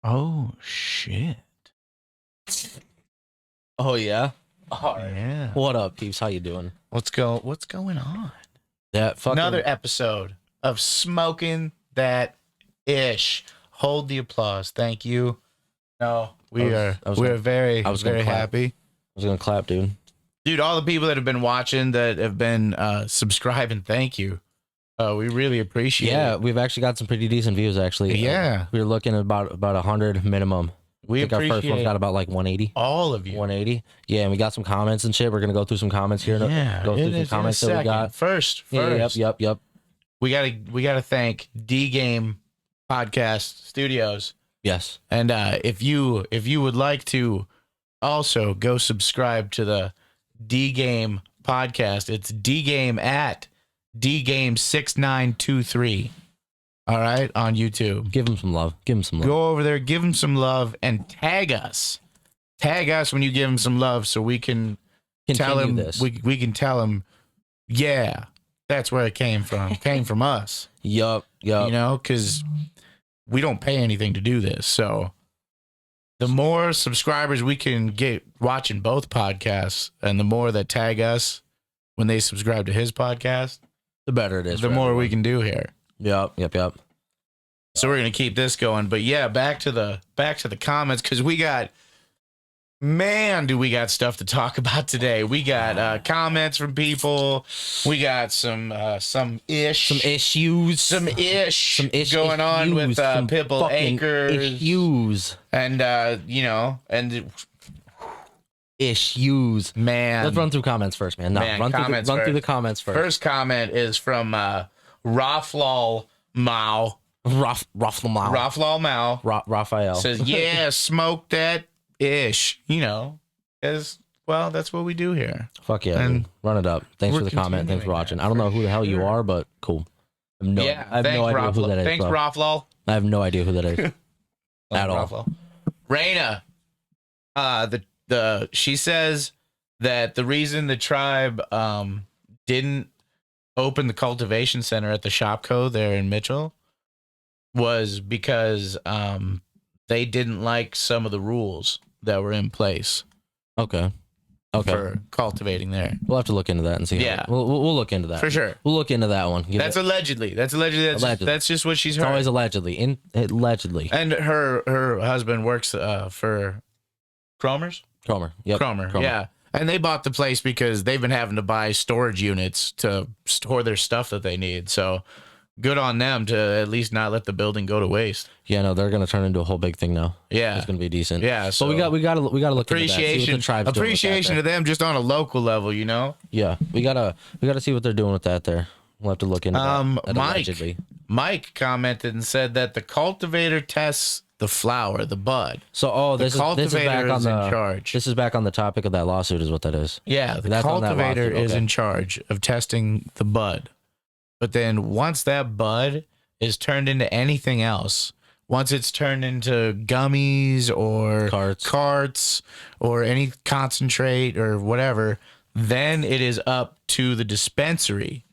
Oh shit. Oh yeah. All right. Yeah. What up, peeps? How you doing? What's going on? That fucking Another episode of Smoking That Ish. Hold the applause. Thank you. No, we're very gonna clap. happy. I was gonna clap, dude. Dude, all the people that have been watching, that have been subscribing, thank you. We really appreciate it. Yeah, we've actually got some pretty decent views, actually. Yeah. We were looking at about 100 minimum. We I think our first one's got about like 180. all of you. 180. Yeah, and we got some comments and shit. We're gonna go through some comments here. Yeah, Go through some comments that we got. First. Yeah, yep. We gotta thank D Game Podcast Studios. Yes. And if you would like to also go subscribe to the D Game Podcast, it's D Game at D Game 6923. All right, on YouTube. Give him some love. Go over there, give him some love, and tag us. Tag us when you give him some love, so we can tell him this. We can tell him, yeah, that's where it came from. It came from us. Yup. You know, because we don't pay anything to do this. So the more subscribers we can get watching both podcasts, and the more that tag us when they subscribe to his podcast, the better it is. The more we can do here. Yep. So we're gonna keep this going. But yeah, back to the comments, because we got stuff to talk about today. We got comments from people. We got some issues going on with Pitbull Acers issues, and issues. Man, let's run through comments first, man. Run through the comments first. First comment is from Raflal Mao. Raflal Mao. Raphael says, yeah, smoke that ish. You know, as well, that's what we do here. Fuck yeah, and run it up. Thanks for the comment. Thanks for watching. I don't know who the hell you are, but cool. I have no idea who that is. Thanks, Raflal. I have no idea who that is at all. Raina, she says that the reason the tribe didn't open the cultivation center at the Shopco there in Mitchell was because they didn't like some of the rules that were in place. Okay. For cultivating there. We'll have to look into that and see. Yeah. We'll look into that. For sure. We'll look into that one. That's allegedly. That's just what she's heard. It's always allegedly. Allegedly. And her husband works for Cromer's? Cromer. Yep. Cromer. Yeah. And they bought the place because they've been having to buy storage units to store their stuff that they need. So good on them to at least not let the building go to waste. Yeah, no, they're gonna turn into a whole big thing now. Yeah, it's gonna be decent. Yeah, so we gotta look appreciation into that. Appreciation to them just on a local level, you know. Yeah, we gotta see what they're doing with that there. We'll have to look into that. Mike commented and said that the cultivator tests the flower, the bud. So this is back on in charge. This is back on the topic of that lawsuit, is what that is. Yeah, the cultivator is in charge of testing the bud. But then once that bud is turned into anything else, once it's turned into gummies or carts or any concentrate or whatever, then it is up to the dispensary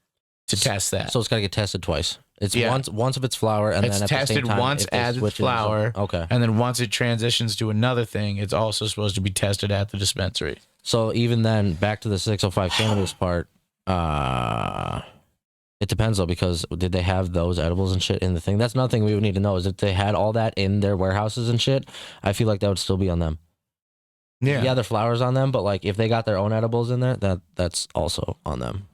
to test that. So it's got to get tested twice. It's once if it's flour, and it's then at tested the same time, once as it's flour. Okay. And then once it transitions to another thing, it's also supposed to be tested at the dispensary. So even then, back to the 605 cannabis part, it depends though, because did they have those edibles and shit in the thing? That's another thing we would need to know, is if they had all that in their warehouses and shit, I feel like that would still be on them. Yeah, their flowers on them, but like if they got their own edibles in there, that's also on them.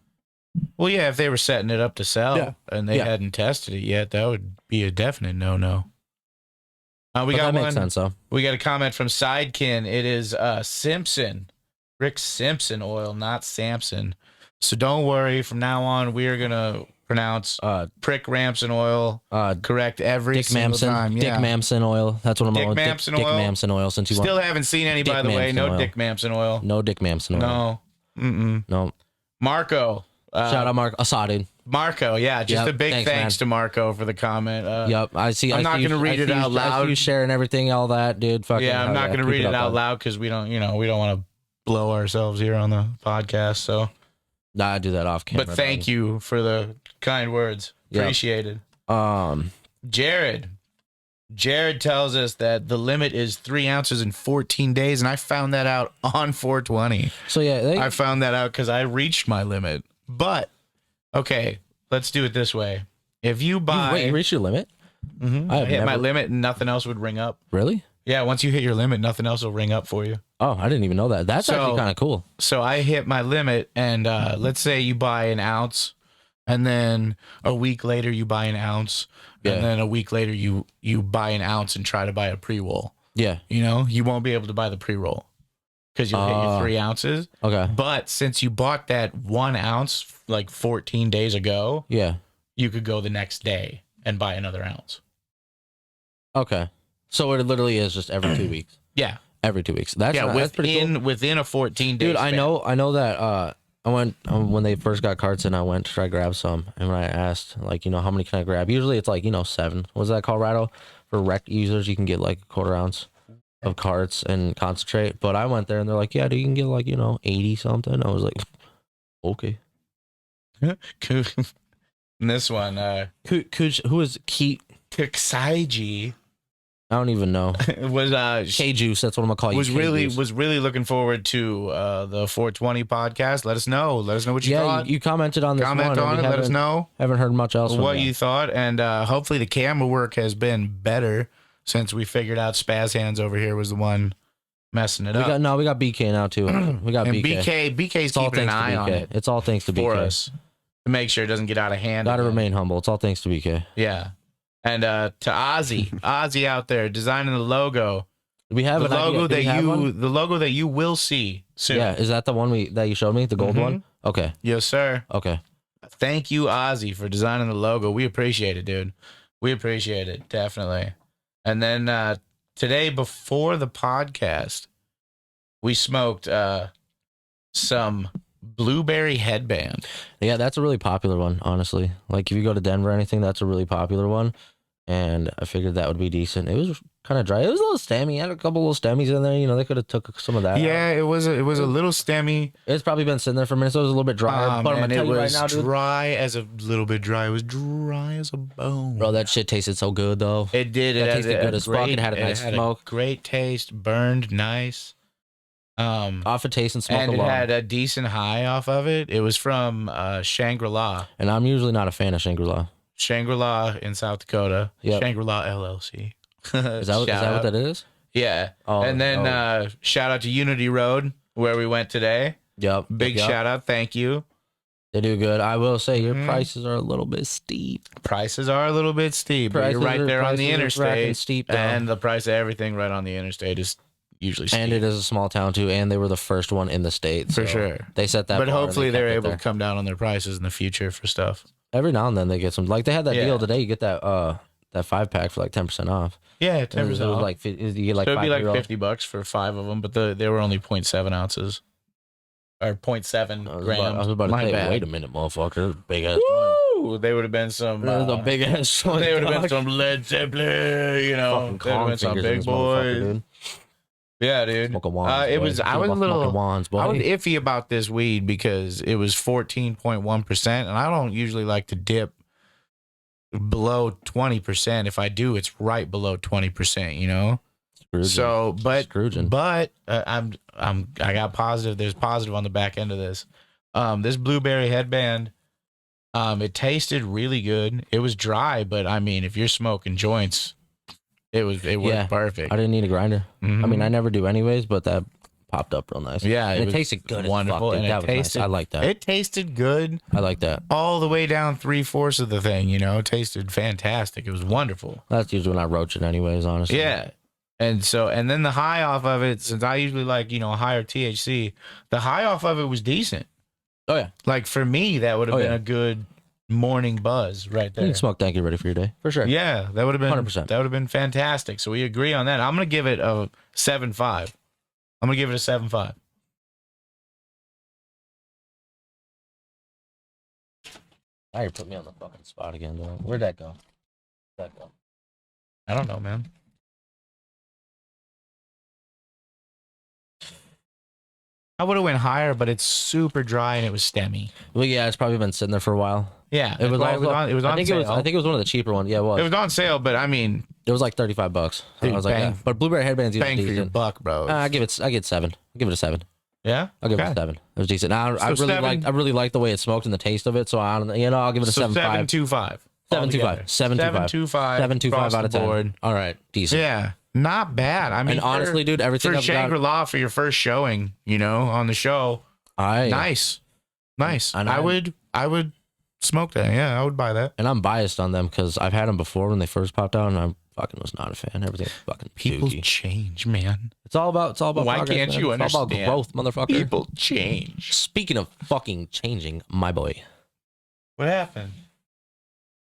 Well, yeah, if they were setting it up to sell and they hadn't tested it yet, that would be a definite no-no. Makes sense, though. We got a comment from Sidekin. It is Simpson, Rick Simpson oil, not Samson. So don't worry. From now on, we are gonna pronounce Prick Ramson oil correct every single time. Dick Mamson oil. That's what I'm on. Dick Mamson oil. Since you still haven't seen any, by the way. No Dick Mamson oil. No Dick Mamson oil. No. No. Marco. Shout out Marco. Assadin. Marco, just a big thanks to Marco for the comment. I see. I'm not going to read it out loud. I see you sharing everything, all that, dude. I'm not going to read it out loud because we don't want to blow ourselves here on the podcast. So, I do that off camera. But thank you for the kind words. Appreciated. Jared. Jared tells us that the limit is 3 ounces in 14 days, and I found that out on 420. So yeah, I found that out because I reached my limit. But okay, let's do it this way. If you buy, you reached your limit. I hit my limit, and nothing else would ring up. Really? Yeah, once you hit your limit, nothing else will ring up for you. Oh, I didn't even know that. That's actually kind of cool. So I hit my limit, and let's say you buy an ounce, and then a week later you buy an ounce, and then a week later you buy an ounce and try to buy a pre-roll. Yeah. You know, you won't be able to buy the pre-roll because you'll hit your 3 ounces. Okay. But since you bought that 1 ounce like 14 days ago, you could go the next day and buy another ounce. Okay. So it literally is just every 2 weeks. Yeah. Every 2 weeks. That's pretty cool. Within a 14 day. Dude, I know that I went when they first got carts and I went to try to grab some, and when I asked like, you know, how many can I grab? Usually it's like, you know, 7. What's that, Colorado? For rec users, you can get like a 1/4 ounce of carts and concentrate. But I went there and they're like, yeah, dude, you can get like, you know, 80 something. I was like, okay. Cool. And this one, who is Keat Kiksaiji? I don't even know. Was K-Juice, that's what I'm gonna call you. Was really looking forward to the 420 podcast. Let us know what you thought. You commented on this. Comment on it. Let us know. Haven't heard much else. What you thought, and hopefully the camera work has been better since we figured out Spaz Hands over here was the one messing it up. We got BK now too. We got and BK. BK's keeping an eye on it. It's all thanks to BK for us to make sure it doesn't get out of hand. Gotta remain humble. It's all thanks to BK. Yeah. And to Ozzy out there designing the logo. We have the logo the logo that you will see soon. Yeah, is that the one that you showed me, the gold one? Okay. Yes, sir. Okay. Thank you, Ozzy, for designing the logo. We appreciate it, dude. We appreciate it, definitely. And then today, before the podcast, we smoked some blueberry headband. Yeah, that's a really popular one, honestly. Like if you go to Denver or anything, that's a really popular one. And I figured that would be decent. It was kind of dry. It was a little stemmy. It had a couple little stemmies in there. You know, they could have took some of that. Yeah, out. it was a little stemmy. It's probably been sitting there for a minute, so it was a little bit drier. But I'm gonna tell you right now, dude, dry as a little bit dry. It was dry as a bone. Bro, that shit tasted so good though. It did. It tasted good as fuck. It had a nice smoke. Great taste. Burned nice. Off of taste and smoke and alone. It had a decent high off of it. It was from Shangri-La. And I'm usually not a fan of Shangri-La. Shangri-La in South Dakota. Yep. Shangri-La LLC. Is that what that is? Yeah. And then shout out to Unity Road where we went today. Yep. Big shout out. Thank you. They do good. I will say your prices are a little bit steep. Prices are a little bit steep. But you're right there on the interstate. Steep, and the price of everything right on the interstate is usually steep. And it is a small town too, and they were the first one in the state. For sure. They set that. But hopefully they're able to come down on their prices in the future for stuff. Every now and then they get some. Like they had that deal today. You get that 5-pack for like 10% off. Yeah, 10% off. Like you get like so it'd be like $50 for 5 of them, but they were only 0.7 ounces. Or 0.7 grams. I was about to say, wait a minute, motherfucker. Big ass. Woo! They would have been some. The big ass. They would have been some Led Zeppelin, you know. They would have been some big boys. Yeah, dude. I was iffy about this weed because it was 14.1%, and I don't usually like to dip below 20%. If I do, it's right below 20%, you know. So, but I got positive. There's positive on the back end of this. This blueberry headband, it tasted really good. It was dry, but I mean, if you're smoking joints, it worked perfect. I didn't need a grinder. I mean, I never do anyways, but that popped up real nice. Yeah, and it tasted good. Wonderful. And that was nice. I like that. It tasted good. I like that. All the way down 3/4 of the thing, you know, it tasted fantastic. It was wonderful. That's usually when I roach it anyways, honestly. Yeah. And then the high off of it, since I usually like, you know, higher THC, the high off of it was decent. Oh, yeah. Like for me, that would have been a good morning buzz right there. You can smoke, thank you, ready for your day. For sure. Yeah, that would have been 100%. That would have been fantastic. So we agree on that. I'm going to give it a 7.5. I'm going to give it a 7.5. Now you're putting me on the fucking spot again, though. Where'd that go? I don't know, man. I would have went higher, but it's super dry and it was stemmy. Well, yeah, it's probably been sitting there for a while. Yeah, It was it was on sale. I think it was one of the cheaper ones. Yeah, it was. It was on sale, but I mean, it was like $35. Dude, I was like, yeah. But blueberry headbands, bang for your buck, bro. I give it 7. I'll give it a 7. Yeah, I'll give it a 7. It was decent. I really liked the way it smoked and the taste of it. So I'll give it a 7.5. 7.25. 7.25. 7.25 out of 10. Board. All right, decent. Yeah, not bad. I mean, and honestly, dude, everything for I've got, Shangri-La for your first showing, on the show, nice. And I would smoke that. Yeah, I would buy that. And I'm biased on them because I've had them before when they first popped out, and I fucking was not a fan. Everything fucking people dookie. change, man. It's all about Why progress, can't man. you it's understand? all about growth, motherfucker. People change. Speaking of fucking changing, my boy. What happened?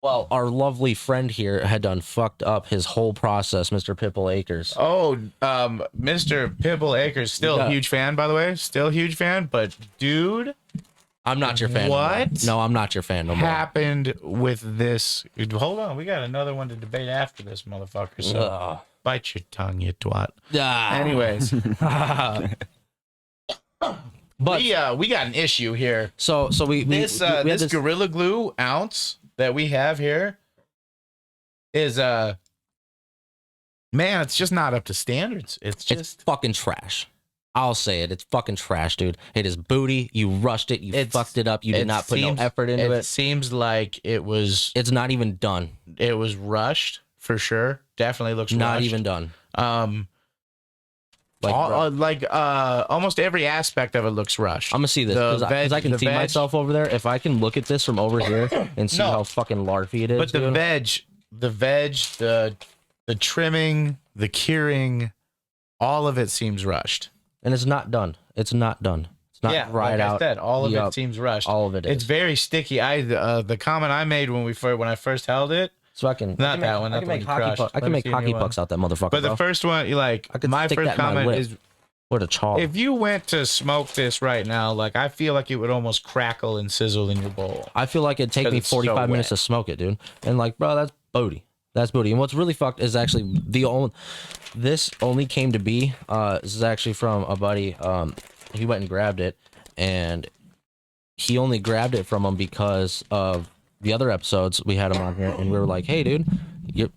Well, our lovely friend here had done fucked up his whole process, Mr. Pitbull Acers. Oh, Mr. Pitbull Acers, still a huge fan, by the way. Still a huge fan, but dude, I'm not your fan. What? No, I'm not your fan no more. Happened with this? Hold on, we got another one to debate after this, motherfucker. So bite your tongue, you twat. Anyways, but we got an issue here. So this Gorilla Glue ounce that we have here is man, it's just not up to standards. It's fucking trash. I'll say it. It's fucking trash, dude. It is booty. You rushed it. You fucked it up. You did not put no effort into it. It seems like it's not even done. It was rushed for sure. Definitely looks not rushed. even done. Almost every aspect of it looks rushed. I'm gonna see this because I can see myself over there. If I can look at this from over here and see how fucking larfy it is. But the veg, the trimming, the curing, all of it seems rushed. And it's not done. It's not done. It's not right like out. I said, all of it seems rushed. All of it is. It's very sticky. The comment I made when I first held it. So I can make hockey pucks out that motherfucker. But the first one, my first comment is, what a chaw. If you went to smoke this right now, I feel like it would almost crackle and sizzle in your bowl. I feel like it'd take me 45 minutes to smoke it, dude. And bro, that's booty. That's booty. And what's really fucked is actually this only came to be. This is actually from a buddy. He went and grabbed it, and he only grabbed it from him because of the other episodes we had him on here, and we were like, hey, dude,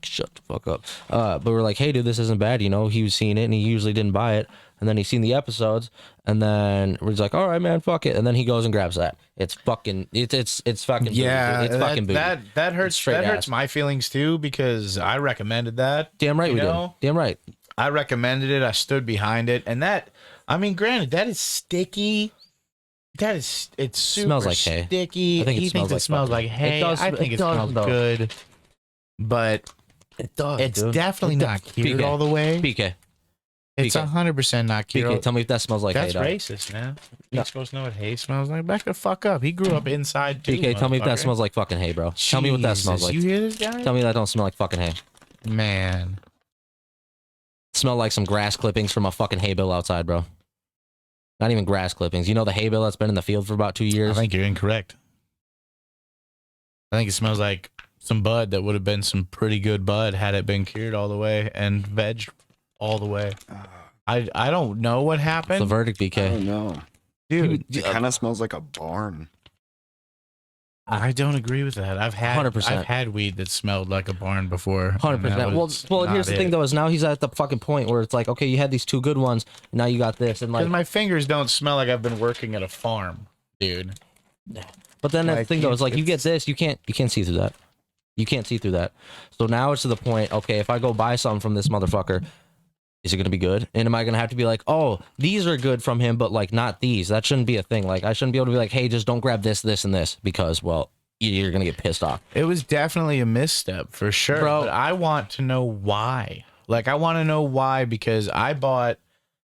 shut the fuck up. But we were like, hey, dude, this isn't bad. He was seeing it, and he usually didn't buy it. And then he's seen the episodes, and then we're like, all right, man, fuck it. And then he goes and grabs that. It's fucking, it's fucking, yeah, booty. It's fucking booty. That hurts. That hurts my feelings too, because I recommended that. Damn right we did. Damn right. I recommended it. I stood behind it, and granted, that is sticky. It's super smells like hay. Sticky. I think it smells like hay. I think it smells good, but it's definitely not cured all the way. PK. It's 100% not cured. PK, tell me if that smells like hay. That's racist, man. You're supposed to know what hay smells like. Back the fuck up. He grew up inside too. PK, tell me if that smells like fucking hay, bro. Tell me what that smells like. You hear this guy? Tell me that don't smell like fucking hay. Man. Smell like some grass clippings from a fucking hay bale outside, bro. Not even grass clippings. You know the hay bale that's been in the field for about 2 years? I think you're incorrect. I think it smells like some bud that would have been some pretty good bud had it been cured all the way and vegged all the way. I don't know what happened. It's the verdict, BK. I don't know. Dude, it kind of smells like a barn. I don't agree with that. I've had 100%. I've had weed that smelled like a barn before. 100%. Well, here's the thing though, is now he's at the fucking point where it's like, okay, you had these two good ones, and now you got this, and because my fingers don't smell like I've been working at a farm, dude. But then the thing though is you get this, you can't see through that. You can't see through that. So now it's to the point, okay, if I go buy something from this motherfucker, is it going to be good? And am I going to have to be like, oh, these are good from him, but not these? That shouldn't be a thing. I shouldn't be able to be like, hey, just don't grab this, this, and this because, well, you're going to get pissed off. It was definitely a misstep for sure. Bro, but I want to know why. I want to know why because I bought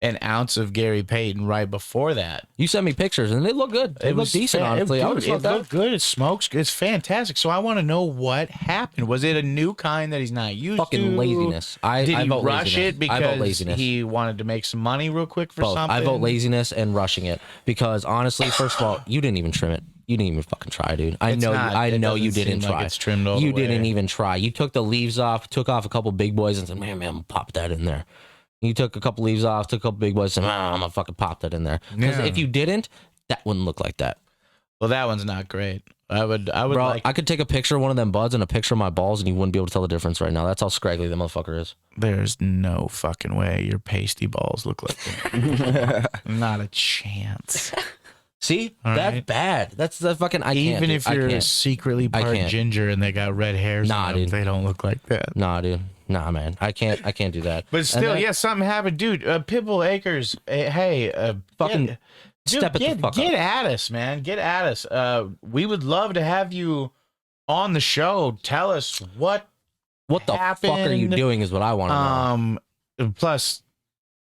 an ounce of Gary Payton right before that. You sent me pictures and they look good. They look decent, honestly. It looked good. It smokes. It's fantastic. So I want to know what happened. Was it a new kind that he's not used to? Fucking laziness. Did he rush it because he wanted to make some money real quick for something? I vote laziness and rushing it because honestly, first of all, you didn't even trim it. You didn't even fucking try, dude. I know you didn't try. It's trimmed all you the way. didn't even try. You took the leaves off, took off a couple big boys, and said, man, pop that in there. You took a couple leaves off, took a couple big boys, and I'm gonna fucking pop that in there. Because if you didn't, that wouldn't look like that. Well, that one's not great. I would Bro, like. I could take a picture of one of them buds and a picture of my balls, and you wouldn't be able to tell the difference right now. That's how scraggly the motherfucker is. There's no fucking way your pasty balls look like that. Not a chance. See, All that's right. bad. That's the fucking. Even if you're secretly part ginger and they got red hairs, nah, dude, they don't look like that. Nah, dude, nah, man, I can't do that. But still, yeah, something happened, dude. Pitbull Acers, hey, fucking step it the fuck up. Get at us, man. Get at us. We would love to have you on the show. Tell us what the happened. fuck are you doing? Is what I want to know. Plus,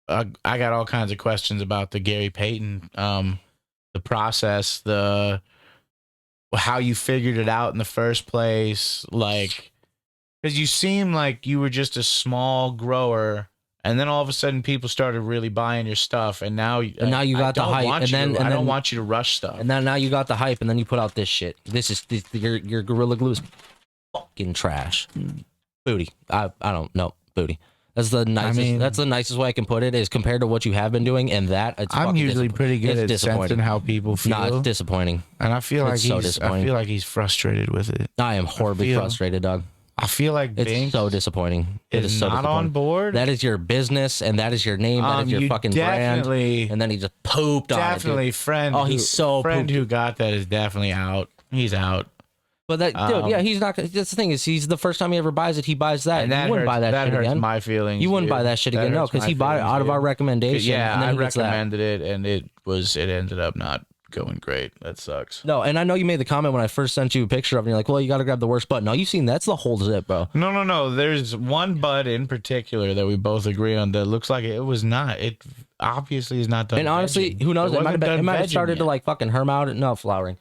I got all kinds of questions about the Gary Payton, the process, how you figured it out in the first place, like, because you seem like you were just a small grower. And then all of a sudden, people started really buying your stuff, and now you got the hype, I don't want you to rush stuff. And then now you got the hype, and then you put out this shit. Your Gorilla Glue is fucking trash, booty. I don't know, booty. That's the nicest. That's the nicest way I can put it. Is compared to what you have been doing, and that I'm usually pretty good at sensing how people feel. Nah, it's disappointing, and I feel like he's frustrated with it. I am horribly frustrated, dog. I feel like it's so disappointing. It is so not on board. That is your business, and that is your name. That is your fucking brand. And then he just pooped on it. Definitely, friend. Oh, he's so friend who got that is definitely out. He's out. But that dude, yeah, he's not. That's the thing is, he's the first time he ever buys it, he buys that. And you wouldn't buy that shit again. My feelings. You wouldn't buy that shit again, no, because he bought it out of our recommendation. Yeah, and then I recommended it, and it ended up not going great. That sucks. No, and I know you made the comment when I first sent you a picture of it, and you're like, well, you got to grab the worst bud. No, you've seen that's the whole zip, bro. No. There's one bud in particular that we both agree on that looks like it was not. It obviously is not done. And honestly, who knows? It might have started to like fucking herm out. No, flowering.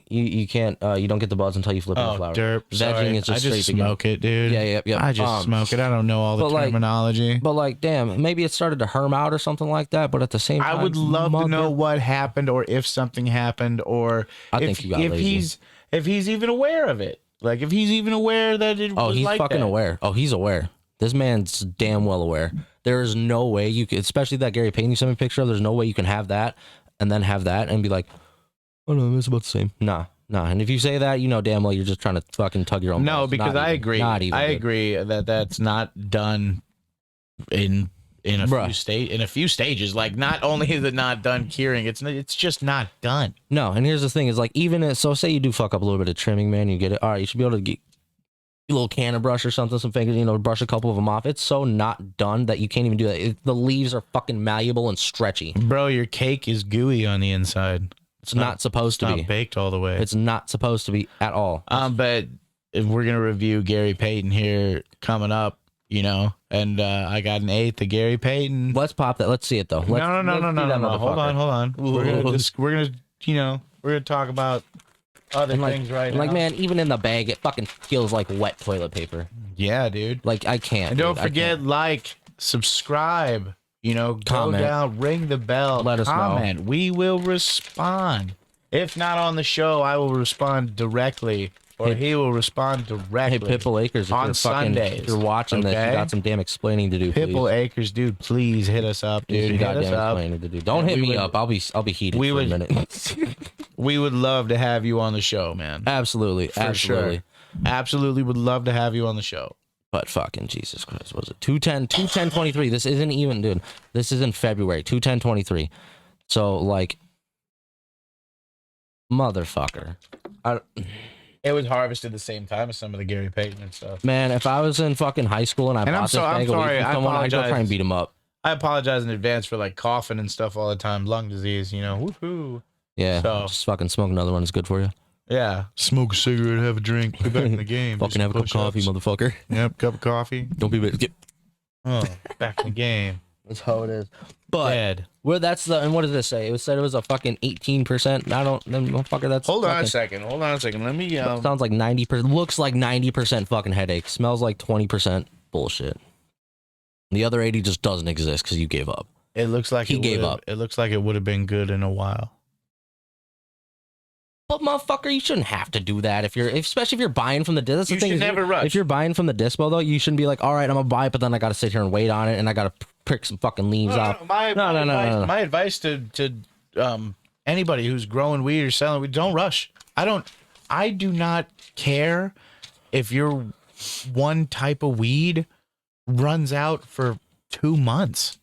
You can't. You don't get the buds until you flip the flower. Derp. Vegging is just I just smoke it, dude. Yeah. I just smoke it. I don't know all the terminology. But like, damn, maybe it started to herm out or something like that. But at the same time, I would love to know what happened, or if something happened, or if he's even aware of it. Like if he's even aware that it. Oh, was he's like fucking that. aware. Oh, he's aware. This man's damn well aware. There is no way you could, especially that Gary Payton you sent me a picture of. There's no way you can have that and then have that and be like, oh no, it's about the same. Nah. And if you say that, you know damn well you're just trying to fucking tug your own. No, because I agree. I agree that that's not done in a few stages. Like, not only is it not done curing, it's just not done. No, and here's the thing: is like so say you do fuck up a little bit of trimming, man. You get it. All right, you should be able to get a little canna brush or something, some fingers, brush a couple of them off. It's so not done that you can't even do that. The leaves are fucking malleable and stretchy. Bro, your cake is gooey on the inside. It's not supposed to be baked all the way. It's not supposed to be at all. But if we're gonna review Gary Payton here coming up, and I got an 8th of Gary Payton. Let's pop that. Let's see it though. No. Hold on. We're gonna talk about other things now. Like, man, even in the bag, it fucking feels like wet toilet paper. Yeah, dude. Like, I can't. And don't forget, subscribe. Go comment. down, ring the bell, let us know. We will respond. If not on the show, I will respond directly, or he will respond directly. Hey, Pitbull Acers, on Sundays. If you're watching this, you got some damn explaining to do. Pitbull Acers, dude, please hit us up, dude. Hit us up. Explaining to do. Don't hit me up. I'll be heated for a minute. We would love to have you on the show, man. Absolutely. Sure. Absolutely would love to have you on the show. But fucking Jesus Christ, what was it 210-23? This isn't even, dude. This is in February. 210-23. So like, motherfucker. It was harvested the same time as some of the Gary Payton and stuff. Man, if I was in fucking high school and I bought this bag of weed from someone, I'd go try and beat him up. I apologize in advance for like coughing and stuff all the time, lung disease. Woohoo. Yeah. So just fucking smoke another one is good for you. Yeah. Smoke a cigarette, have a drink, get back in the game. Fucking have a cup of coffee, motherfucker. Yep, cup of coffee. Don't be bad. Back in the game. That's how it is. But and what does this say? It said it was a fucking 18%. Motherfucker, that's Hold on a second. Let me sounds like 90%. Looks like 90% fucking headache. Smells like 20% bullshit. The other 80 just doesn't exist because you gave up. It looks like he gave up. It looks like it would have been good in a while. But motherfucker, you shouldn't have to do that especially if you're buying from the disc. That's the thing. You should never rush. If you're buying from the dispo though, you shouldn't be like, all right, I'm gonna buy it, but then I gotta sit here and wait on it, and I gotta prick some fucking leaves off. No. My advice to anybody who's growing weed or selling weed, don't rush. I do not care if your one type of weed runs out for 2 months.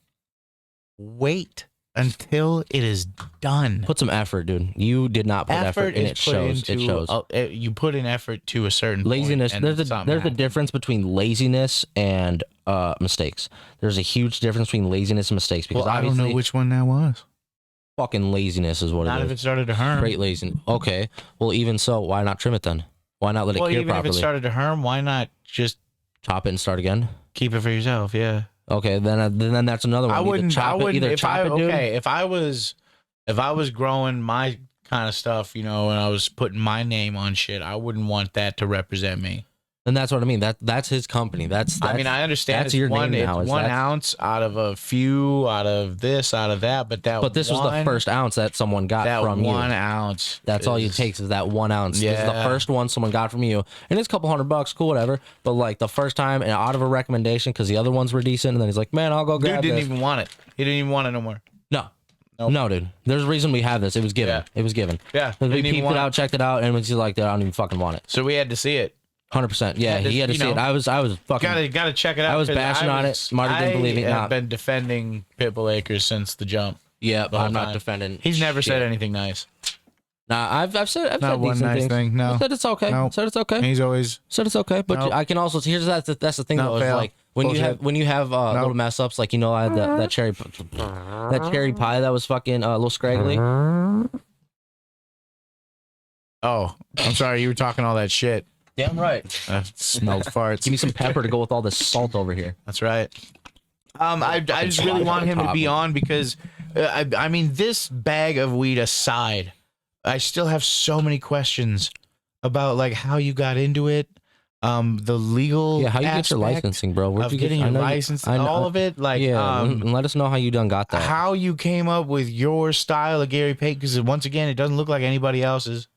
Wait until it is done. Put some effort, dude. You did not put effort and it shows. It shows. You put in effort to a certain Laziness. point, There's a difference between laziness and mistakes. There's a huge difference between laziness and mistakes because I don't know which one that was. Fucking laziness is what it is. Not if it started to harm. Straight laziness. Okay. Well, even so, why not trim it then? Why not let it cure even properly? If it started to harm, why not just chop it and start again? Keep it for yourself. Yeah. Okay, then that's another one. I wouldn't chop it. Either chop it, dude. Okay, if I was growing my kind of stuff, and I was putting my name on shit, I wouldn't want that to represent me. And that's what I mean. That's his company. That's I mean, I understand that's your name now. It's 1 ounce out of a few, out of this, out of that. But this was the first ounce that someone got from you. That 1 ounce. That's all it takes is that 1 ounce. Yeah. This is the first one someone got from you, and it's a couple $100, cool, whatever. But like the first time, and out of a recommendation, because the other ones were decent, and then he's like, "Man, I'll go grab this." Dude didn't even want it. He didn't even want it no more. No. Nope. No, dude. There's a reason we have this. It was given. Yeah. It was given. Yeah. We peeped it out, checked it out, and was just like, I don't even fucking want it. So we had to see it. 100%. Yeah, he had to see it. I was fucking. Gotta check it out. I was bashing on it. Marty didn't believe it. I have been defending Pitbull Acres since the jump. Yeah, but I'm not time. defending. He's never said anything nice. Nah, I've said not one decent nice things. thing. No, I said it's okay. Nope. Said it's okay. He's always said it's okay. But Nope. I can also that's the thing though. Is like when you have little mess ups, like I had that cherry pie that was fucking a little scraggly. Oh, I'm sorry. You were talking all that shit. Damn right. Smelled farts. Give me some pepper to go with all this salt over here. That's right. I just really want him to be on because, I mean, this bag of weed aside, I still have so many questions about like how you got into it, the legal how you get your licensing, bro. Where'd you get your license, all of it, like and let us know how you done got that. How you came up with your style of Gary Payton, because once again, it doesn't look like anybody else's.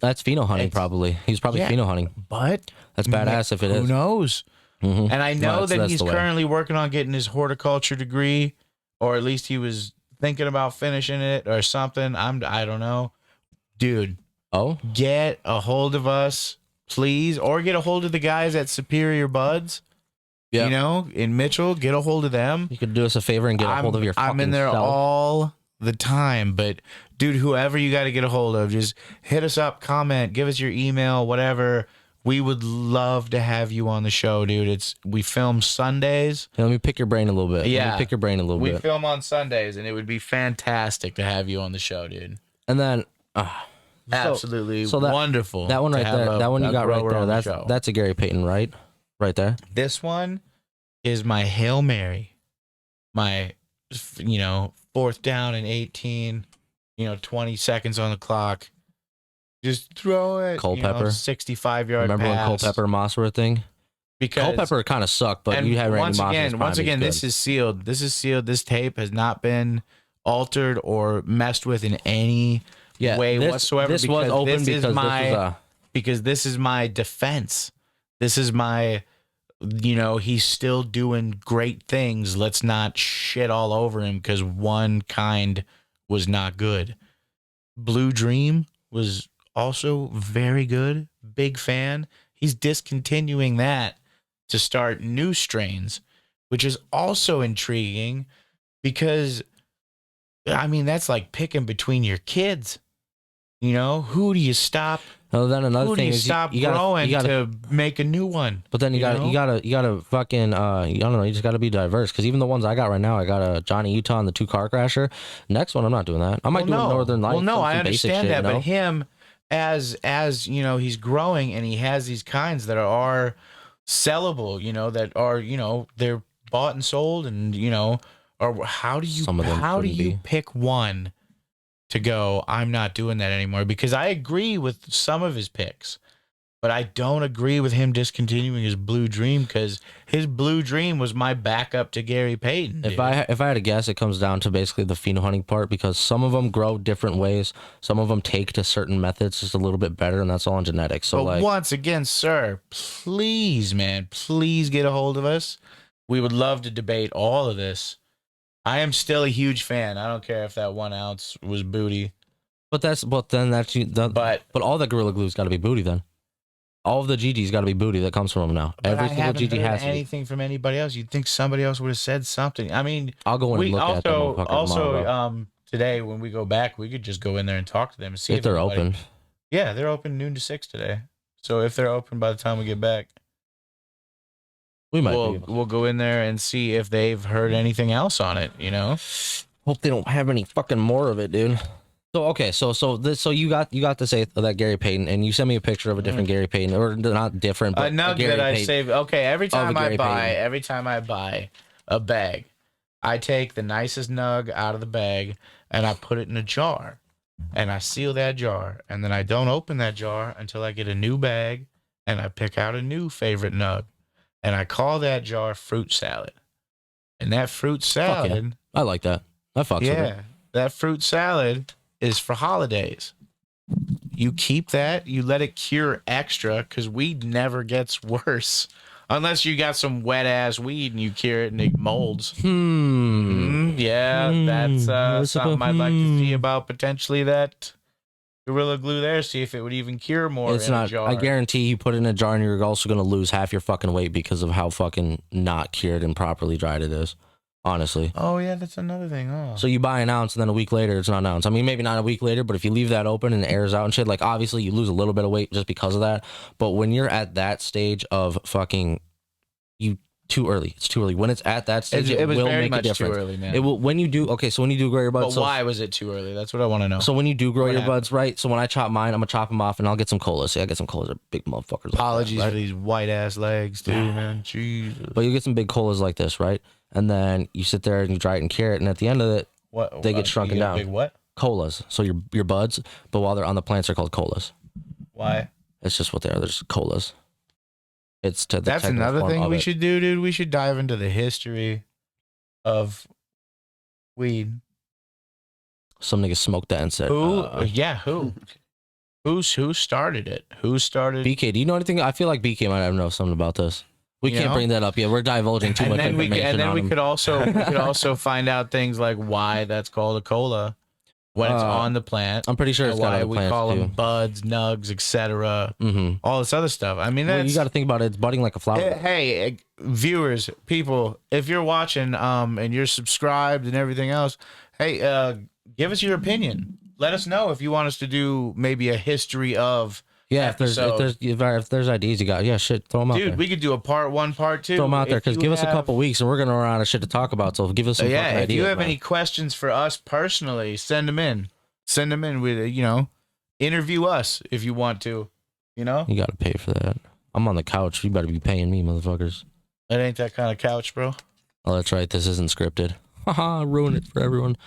That's pheno hunting, probably. He's probably pheno hunting. But that's badass if it is. Who knows? Mm-hmm. And I know that he's currently working on getting his horticulture degree, or at least he was thinking about finishing it or something. I don't know. Dude. Oh? Get a hold of us, please. Or get a hold of the guys at Superior Buds. Yeah. In Mitchell. Get a hold of them. You could do us a favor and get a hold of your fucking I'm in there self. all the time, but dude, whoever you got to get a hold of, just hit us up, comment, give us your email, whatever. We would love to have you on the show, dude. We film Sundays. Let me pick your brain a little bit. Yeah, let me pick your brain a little bit. We film on Sundays, and it would be fantastic to have you on the show, dude. And then, absolutely wonderful. That one right there, that one you got right there. That's a Gary Payton, right? Right there. This one is my Hail Mary, my 4th down and 18, 20 seconds on the clock. Just throw it. Culpepper. 65-yard Remember pass. when Culpepper and Moss were a thing? Because Culpepper kind of sucked, but you had Randy Moss. Once again, this is sealed. This is sealed. This tape has not been altered or messed with in any way whatsoever. This was open because this is my defense. This is my, he's still doing great things. Let's not shit all over him because one kind was not good. Blue Dream was also very good. Big fan. He's discontinuing that to start new strains, which is also intriguing because, that's like picking between your kids. Who do you stop? Then another Who thing do you is stop you growing to make a new one? But then you gotta fucking I don't know. You just gotta be diverse because even the ones I got right now, I got a Johnny Utah and the 2 Car Crasher. Next one, I'm not doing that. I might do a Northern Lights. Well, no, I understand that, but him as he's growing and he has these kinds that are sellable, that are they're bought and sold, and or how do you pick one to go, I'm not doing that anymore? Because I agree with some of his picks, but I don't agree with him discontinuing his Blue Dream because his Blue Dream was my backup to Gary Payton. If I had to guess, it comes down to basically the pheno hunting part because some of them grow different ways. Some of them take to certain methods just a little bit better, and that's all in genetics. So, but once again, sir, please, man, please get a hold of us. We would love to debate all of this. I am still a huge fan. I don't care if that 1 ounce was booty. But all the Gorilla Glue's got to be booty then. All of the GG's got to be booty that comes from them now. But Every single GG has anything from anybody else. You'd think somebody else would have said something. I mean, I'll go in and look at them motherfuckers tomorrow. Today when we go back, we could just go in there and talk to them and see if they're open. Yeah, they're open noon to 6 today. So if they're open by the time we get back, we'll go in there and see if they've heard anything else on it. You know, hope they don't have any fucking more of it, dude. So okay, so you got to say that Gary Payton, and you sent me a picture of a different Gary Payton, or not different, but nug that I save. Okay, every time I buy a bag, I take the nicest nug out of the bag and I put it in a jar, and I seal that jar, and then I don't open that jar until I get a new bag, and I pick out a new favorite nug, and I call that jar fruit salad, and that fruit salad, I like that. I fucks with it. That fruit salad is for holidays. You keep that, you let it cure extra, because weed never gets worse unless you got some wet ass weed and you cure it and it molds. That's something I'd like to see about potentially that Gorilla Glue there. See if it would even cure more. It's not. I guarantee you put it in a jar and you're also going to lose half your fucking weight because of how fucking not cured and properly dried it is. Honestly. Oh yeah, that's another thing. Oh. So you buy an ounce and then a week later it's not an ounce. I mean, maybe not a week later, but if you leave that open and it airs out and shit, like obviously you lose a little bit of weight just because of that. But when you're at that stage of fucking, too early. It's too early. When it's at that stage, it will make a difference. Too early, man. It will when you do. Okay, so when you do grow your buds. But why was it too early? That's what I want to know. So when you do grow your buds, right? So when I chop mine, I'm gonna chop them off and I'll get some colas. See, I get some colas. They're big motherfuckers. Apologies like that, right? for these white ass legs, dude, man. Jesus. But you get some big colas like this, right? And then you sit there and you dry it and cure it, and at the end of it, they get shrunken down. Big what? Colas. So your buds, but while they're on the plants, they're called colas. Why? It's just what they are. They're just colas. It's to the That's another thing we should do, dude. We should dive into the history of weed. Some niggas smoked that and said, who? Who started it? Who started BK? Do you know anything? I feel like BK might have known something about this. We can't bring that up yet. We're divulging too much information. And then we could also find out things like why that's called a cola when it's on the plant. I'm pretty sure it's got why we call them buds, nugs, etc. All this other stuff. I mean, you got to think about it. It's budding like a flower. Hey, viewers, people, if you're watching and you're subscribed and everything else, hey, give us your opinion. Let us know if you want us to do maybe a history of. Yeah, if there's ideas you got, shit, throw them out there. Dude, we could do a part 1, part 2. Throw them out there, because give us a couple weeks and we're going to run out of shit to talk about, so give us some fucking ideas. If you have any questions for us personally, send them in. Send them in with, interview us if you want to, You got to pay for that. I'm on the couch. You better be paying me, motherfuckers. That ain't that kind of couch, bro. Oh, that's right. This isn't scripted. Haha, ruin it for everyone.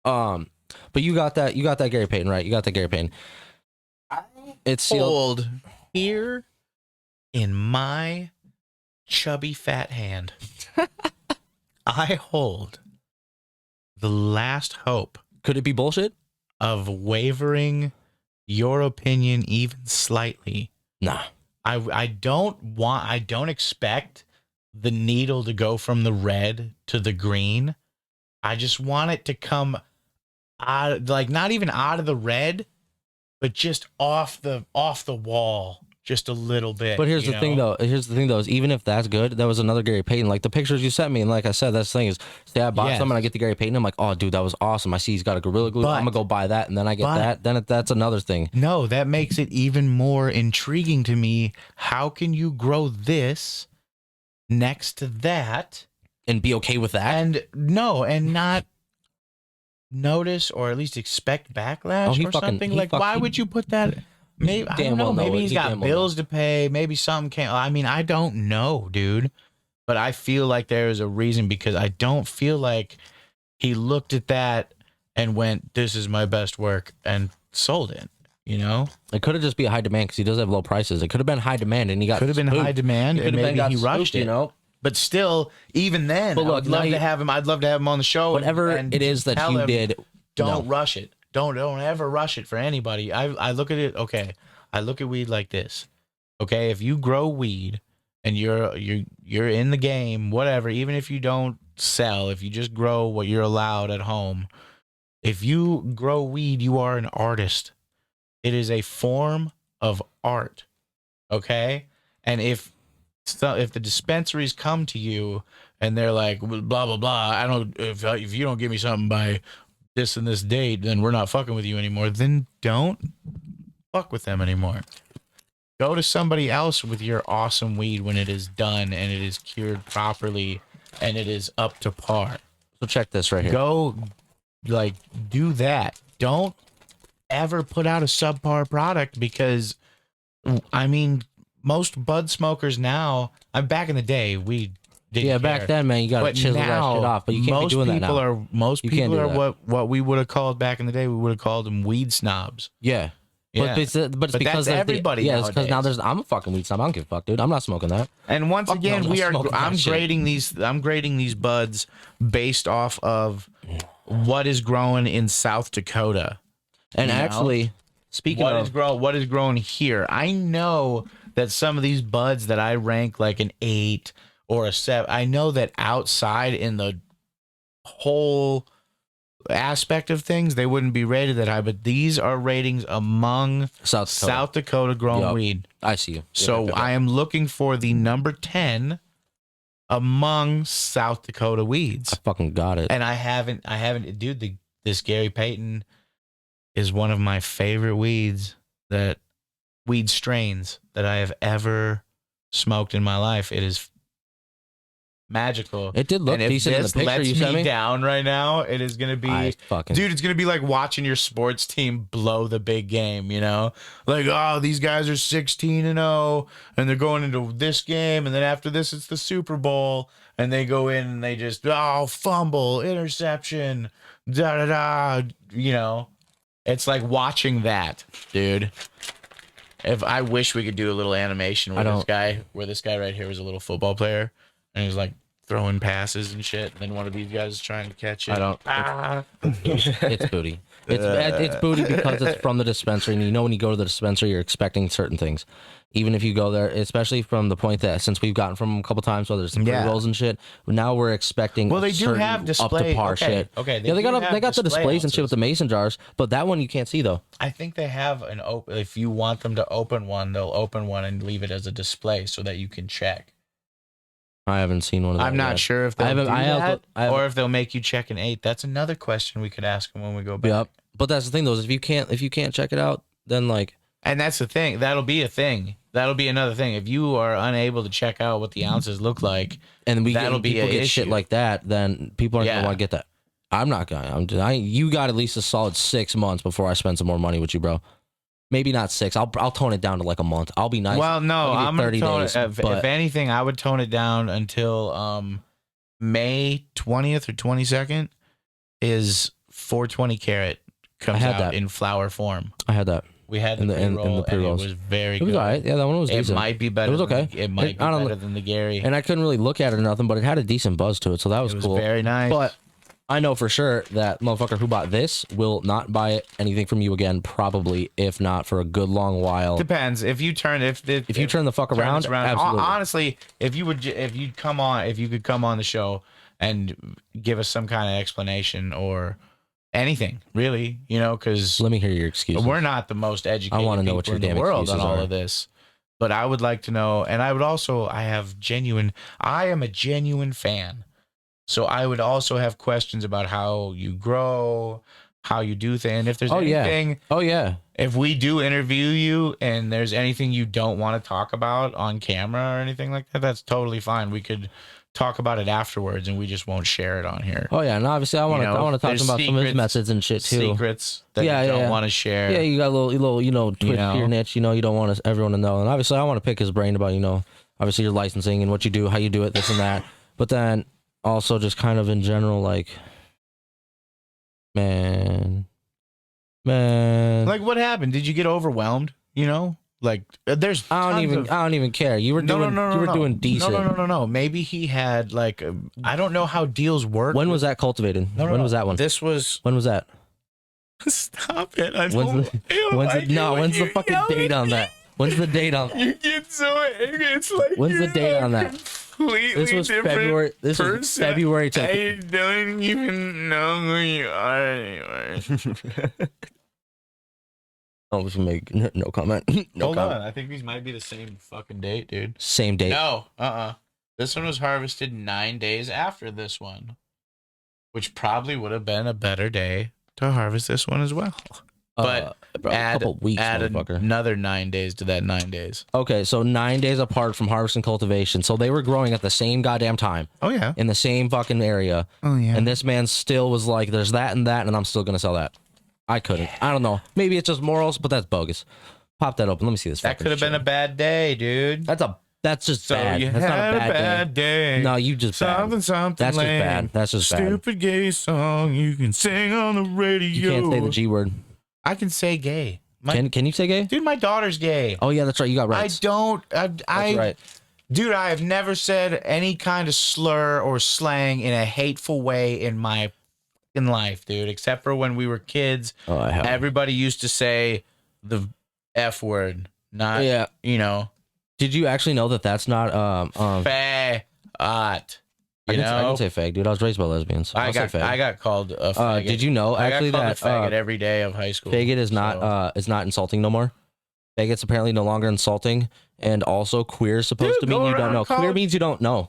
But you got that Gary Payton, right? You got that Gary Payton. It's sealed here in my chubby fat hand. I hold the last hope. Could it be bullshit? Of wavering your opinion even slightly. Nah. I don't expect the needle to go from the red to the green. I just want it to come out, like not even out of the red, but just off the wall, just a little bit. But here's the thing, though. Is even if that's good, that was another Gary Payton. Like the pictures you sent me, and like I said, that's the thing is, say I bought some and I get the Gary Payton, I'm like, oh, dude, that was awesome. I see he's got a Gorilla Glue. I'm gonna go buy that, and then I get that. Then that's another thing. No, that makes it even more intriguing to me. How can you grow this next to that and be okay with that? And not notice or at least expect backlash or something? Like, why would you put that? Maybe I don't know. Maybe he's got bills to pay. Maybe something can't. I mean, I don't know, dude. But I feel like there is a reason, because I don't feel like he looked at that and went, "This is my best work," and sold it. It could have just been high demand because he does have low prices. It could have been high demand and he got. Could have been high demand and maybe he rushed it. But still, even then, but look, I'd love to have him on the show. Whatever it is that you did, don't rush it. Don't ever rush it for anybody. I look at it. Okay, I look at weed like this. Okay, if you grow weed and you're in the game, whatever. Even if you don't sell, if you just grow what you're allowed at home, If you grow weed, you are an artist. It is a form of art. Okay? And if the dispensaries come to you and they're like, blah, blah, blah, if you don't give me something by this and this date, then we're not fucking with you anymore, then don't fuck with them anymore. Go to somebody else with your awesome weed when it is done and it is cured properly and it is up to par. So check this right here. Go, like, do that. Don't ever put out a subpar product because, I mean, most bud smokers now, I'm back in the day, we didn't care. Back then, man, you gotta chisel that shit off, but you can't be doing that now. Most people are what we would have called back in the day, we would have called them weed snobs. Yeah. Yeah. But it's because everybody. It's because now I'm a fucking weed snob. I don't give a fuck, dude. I'm not smoking that. And once again, I'm grading these buds based off of what is growing in South Dakota. And actually, speaking of what is growing here, I know that some of these buds that I rank like an 8 or a 7, I know that outside in the whole aspect of things, they wouldn't be rated that high, but these are ratings among South Dakota grown weed. I see you. So I am looking for the number 10 among South Dakota weeds. I fucking got it. And I haven't, dude, this Gary Payton is one of my favorite weed strains that I have ever smoked in my life. It is magical. It did look decent in the picture you sent me. Down right now, it is gonna be, dude, it's gonna be like watching your sports team blow the big game, you know, like, oh, these guys are 16-0 and they're going into this game, and then after this it's the Super Bowl, and they go in and they just fumble, interception, da da da, you know. It's like watching that, dude. If I wish we could do a little animation where this guy right here was a little football player and he's like throwing passes and shit, and then one of these guys is trying to catch it. It's booty. It's booty because it's from the dispensary, and you know when you go to the dispensary, you're expecting certain things. Even if you go there, especially from the point that since we've gotten from them a couple times, whether it's some pre-rolls and shit, now we're expecting. Well, they do have display up to par shit. Okay, they got the displays and shit with the mason jars, but that one you can't see though. I think they have an open. If you want them to open one, they'll open one and leave it as a display so that you can check. I haven't seen one of those. I'm not sure if they'll do that, or if they'll make you check an 8. That's another question we could ask them when we go back. Yep. But that's the thing, though, is if you can't check it out, then like. And that's the thing. That'll be a thing. That'll be another thing. If you are unable to check out what the ounces look like, and people get shit like that, then people aren't gonna want to get that. I'm not gonna. You got at least a solid 6 months before I spend some more money with you, bro. Maybe not 6. I'll tone it down to like a month. I'll be nice. Well, no, I'm 30 days. If anything, I would tone it down until May 20th or 22nd is 420 carat comes out in flower form. I had that. We had the pre-rolls. It was very good. It was all right. Yeah, that one was decent. It might be better. It was okay. It might be better than the Gary. And I couldn't really look at it or nothing, but it had a decent buzz to it, so that was cool. It was very nice. But I know for sure that motherfucker who bought this will not buy anything from you again, probably, if not for a good long while. Depends. If you turn the fuck around, absolutely. Honestly, if you could come on the show and give us some kind of explanation or anything, really, you know, because let me hear your excuses. We're not the most educated. I want to know what your damn world on all are. Of this, but I would like to know, and I am a genuine fan. So I would also have questions about how you grow, how you do things. And if there's anything, if we do interview you and there's anything you don't want to talk about on camera or anything like that, that's totally fine. We could talk about it afterwards, and we just won't share it on here. Oh yeah, and obviously I want to talk about some of his methods and shit too. Secrets that you don't want to share. Yeah, you got a little twitch to your niche. You don't want everyone to know. And obviously I want to pick his brain about obviously your licensing and what you do, how you do it, this and that. But then. Also, just kind of in general, like, man, like, what happened? Did you get overwhelmed? Like, there's. I don't even care. You were doing decent. No. Maybe he had like, I don't know how deals work. When was that cultivated? When was that one? This was. When was that? Stop it! When's the fucking date on that? When's the date on that? You get so it's like. When's the date on that? completely This was different February. This was person. February 10th. I don't even know who you are anymore. Oh, we can make no comment. No Hold comment. on. I think these might be the same fucking date, dude. Same date. No. This one was harvested 9 days after this one, which probably would have been a better day to harvest this one as well. But bro, add, a couple weeks, add motherfucker. another 9 days to that 9 days. Okay, so 9 days apart from harvest and cultivation. So they were growing at the same goddamn time. Oh, yeah. In the same fucking area. Oh, yeah. And this man still was like, there's that, and I'm still going to sell that. I couldn't. I don't know. Maybe it's just morals, but that's bogus. Pop that open. Let me see this. That could have been a bad day, dude. That's just So bad. you That's had not a bad day. No, you just something, bad. something. That's lame. just bad. That's just bad. Stupid gay song you can sing on the radio. You can't say the G word. I can say gay. Can you say gay? Dude, my daughter's gay. Oh yeah, that's right. You got rights. That's right. Dude, I have never said any kind of slur or slang in a hateful way in my fucking life, dude. Except for when we were kids. Oh, I have. Everybody used to say the F word. Not, Yeah. you know. Did you actually know that that's not Fat. I can say fag, dude. I was raised by lesbians. I got called a faggot. Did you know actually I got that called a faggot every day of high school? faggot is not insulting no more? Faggot's apparently no longer insulting, and also queer is supposed to mean you don't know. Queer means you don't know.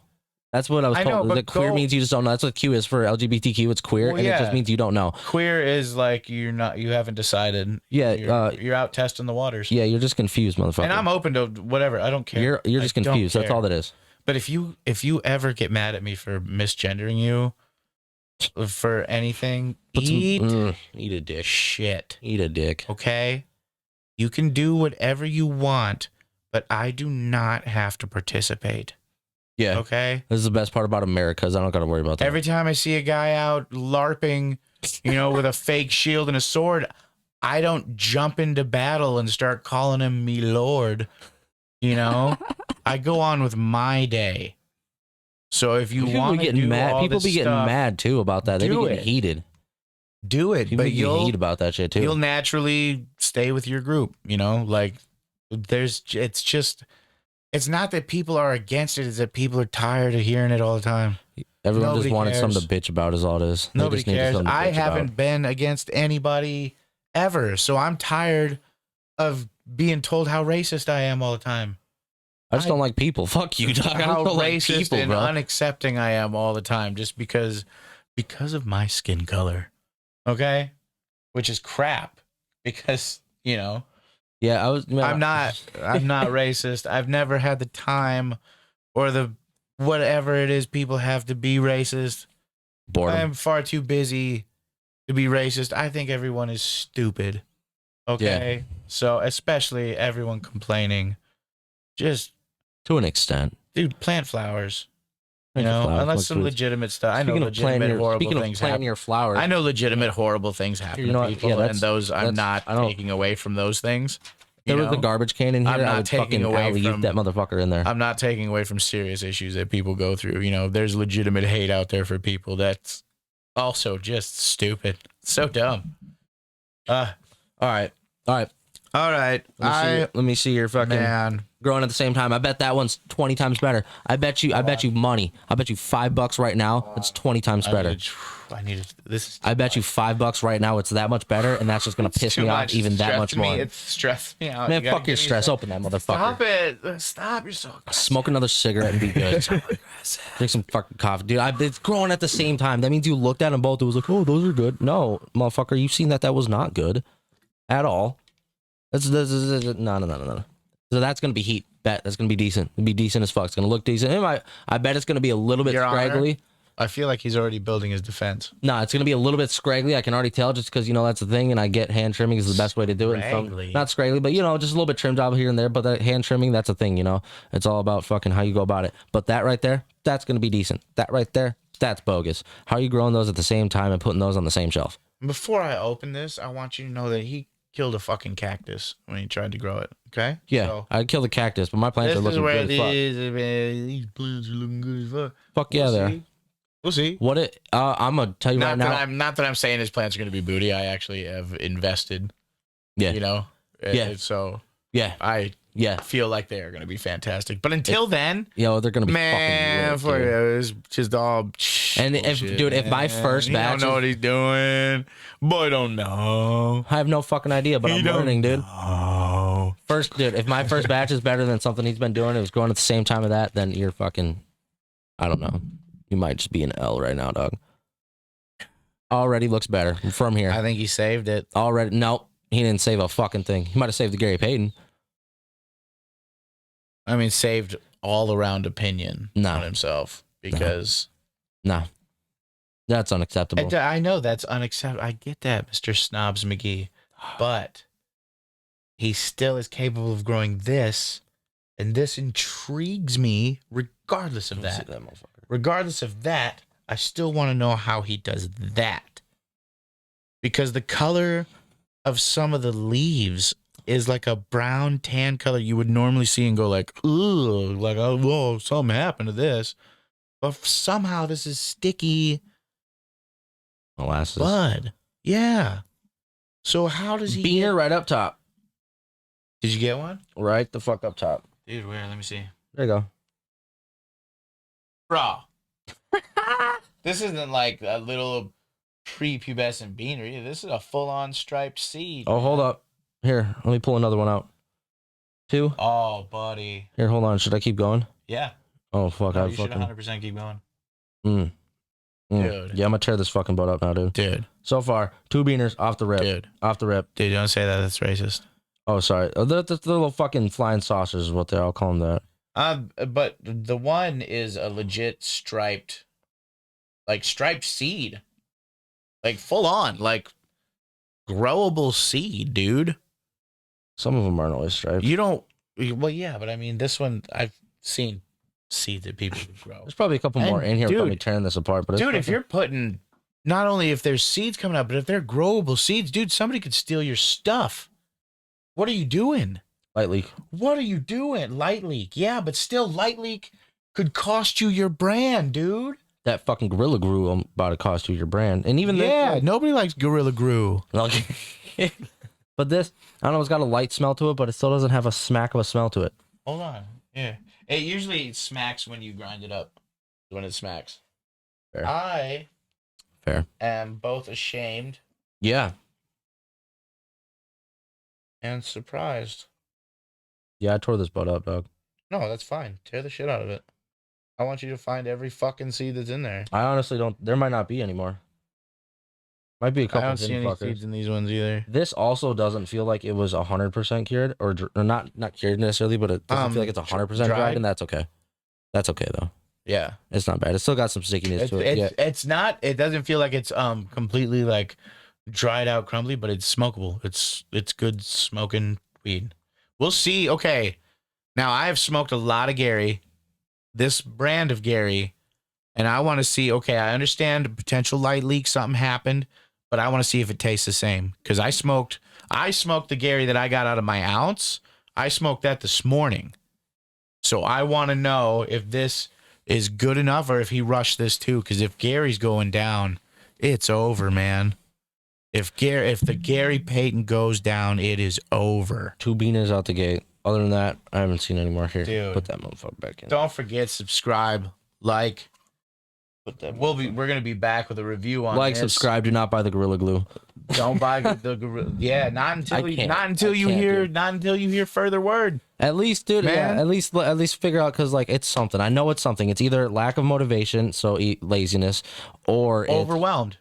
That's what I was told. Know, that queer means you just don't know. That's what Q is for LGBTQ. It's queer, and it just means you don't know. Queer is like you haven't decided. Yeah, you're out testing the waters. Yeah, you're just confused, motherfucker. And I'm open to whatever. I don't care. You're just confused. That's all that is. But if you ever get mad at me for misgendering you for anything, eat a dick. Shit. Eat a dick. Okay? You can do whatever you want, but I do not have to participate. Yeah. Okay? This is the best part about America, because I don't got to worry about that. Every time I see a guy out LARPing, with a fake shield and a sword, I don't jump into battle and start calling him me lord. I go on with my day. So if you want to do mad, all people this be getting stuff, mad too about that. They be getting heated. Do it, People but get heat about that shit too. You'll naturally stay with your group. It's not that people are against it; it's that people are tired of hearing it all the time. Everyone just wanted something to bitch about, is all it is. Nobody cares. I haven't been against anybody ever, so I'm tired of being told how racist I am all the time. I just don't like people. Fuck you, dog. How don't racist like people, and bro. unaccepting I am all the time, just because of my skin color. Okay, which is crap. Because Yeah, I'm not racist. I've never had the time or the whatever it is people have to be racist. Boredom. I am far too busy to be racist. I think everyone is stupid. Okay, Yeah. So especially everyone complaining, just to an extent, dude. Plant flowers. Flowers, unless some legitimate stuff. I know legitimate horrible things happen. Your flowers. I know legitimate horrible things happen to people, and those I'm not taking away from those things. There was a garbage can in here. I'm not taking away from that motherfucker in there. I'm not taking away from serious issues that people go through. There's legitimate hate out there for people. That's also just stupid. So dumb. All right. Let me see your fucking growing at the same time. I bet that one's 20 times better. I bet you money. I bet you $5 right now. It's 20 times better. I bet you $5 right now. It's that much better, and that's just gonna piss me off even that much more. It's stressed me out. Man, fuck your stress. Open that motherfucker. Stop it. Stop. You're so aggressive. Smoke another cigarette and be good. Drink some fucking coffee, dude. It's growing at the same time. That means you looked at them both. It was like, oh, those are good. No, motherfucker, you've seen that was not good at all. No. So that's gonna be heat. Bet that's gonna be decent. It'll be decent as fuck. It's gonna look decent. I bet it's gonna be a little bit scraggly. I feel like he's already building his defense. No, it's gonna be a little bit scraggly. I can already tell, just because that's the thing, and I get hand trimming is the best way to do it. Not scraggly, but just a little bit trim job here and there. But that hand trimming, that's a thing. It's all about fucking how you go about it. But that right there, that's gonna be decent. That right there, that's bogus. How are you growing those at the same time and putting those on the same shelf? Before I open this, I want you to know that he killed a fucking cactus when he tried to grow it. Okay? Yeah, so, I'd kill the cactus, but my plants are looking good as fuck. These plants are looking good as fuck. Fuck yeah, We'll see. I'm gonna tell you right now. Not that I'm saying his plants are gonna be booty. I actually have invested. Yeah. Yeah. So yeah, I feel like they are going to be fantastic. But until then, they're going to be man, fucking lit, it's just all. And if my first batch, he don't know what he's doing. Boy, don't know. I have no fucking idea, but I'm learning, dude. Oh, If my first batch is better than something he's been doing, it was going at the same time of that, then you're fucking. I don't know. You might just be an L right now, dog. Already looks better from here. I think he saved it. Already, no, he didn't save a fucking thing. He might have saved the Gary Payton. I mean, saved all around opinion on himself because. No. That's unacceptable. I know that's unacceptable. I get that, Mr. Snobs McGee. But he still is capable of growing this, and this intrigues me regardless of that. Regardless of that, I still want to know how he does that. Because the color of some of the leaves is like a brown tan color you would normally see and go like, ooh, like, oh, whoa, something happened to this. But somehow this is sticky molasses bud. Yeah. So how does he Beaner right up top. Did you get one? Right the fuck up top. Dude, where? Let me see. There you go. Bro. This isn't like a little prepubescent beaner either. This is a full-on striped seed. Oh, hold up. Here, let me pull another one out. 2. Oh, buddy. Here, hold on. Should I keep going? Yeah. Oh, fuck. No, you should 100% keep going. Dude. Yeah, I'm gonna tear this fucking boat up now, dude. Dude. So far, 2 beaners off the rip. Dude. Off the rip. Dude, don't say that. That's racist. Oh, sorry. The little fucking flying saucers is what they all call them that. But the one is a legit striped seed. Like full on, like growable seed, dude. Some of them aren't always striped. Well, yeah, but I mean, this one, I've seen seeds that people grow. There's probably a couple more in here probably tearing this apart. But dude, if you're putting, not only if there's seeds coming out, but if they're growable seeds, dude, somebody could steal your stuff. What are you doing? Light leak. What are you doing? Light leak. Yeah, but still, light leak could cost you your brand, dude. That fucking Gorilla Glue about to cost you your brand. And even nobody likes Gorilla Glue. But this, I don't know, it's got a light smell to it, but it still doesn't have a smack of a smell to it. Hold on. Yeah. It usually smacks when you grind it up. When it smacks. Fair. I am both ashamed. Yeah. And surprised. Yeah, I tore this butt up, dog. No, that's fine. Tear the shit out of it. I want you to find every fucking seed that's in there. I honestly don't. There might not be anymore. Might be a couple. I don't see any seeds in these ones either. This also doesn't feel like it was 100% cured, or not cured necessarily, but it doesn't feel like it's 100% dried, and that's okay. That's okay though. Yeah, it's not bad. It's still got some stickiness to it. It's not. It doesn't feel like it's completely like dried out, crumbly, but it's smokable. It's good smoking weed. We'll see. Okay, now I have smoked a lot of Gary, this brand of Gary, and I want to see. Okay, I understand potential light leak. Something happened. But I want to see if it tastes the same. Because I smoked the Gary that I got out of my ounce. I smoked that this morning. So I want to know if this is good enough or if he rushed this too. Because if Gary's going down, it's over, man. If the Gary Payton goes down, it is over. 2 beaners out the gate. Other than that, I haven't seen any more here. Dude, put that motherfucker back in. Don't forget, subscribe, like. We're gonna be back with a review on this. Subscribe, do not buy the Gorilla Glue. Don't buy the Gorilla. Yeah, not until you hear further word. At least, dude. Man. Yeah, at least figure out, because like it's something. I know it's something. It's either lack of motivation, so laziness, or overwhelmed.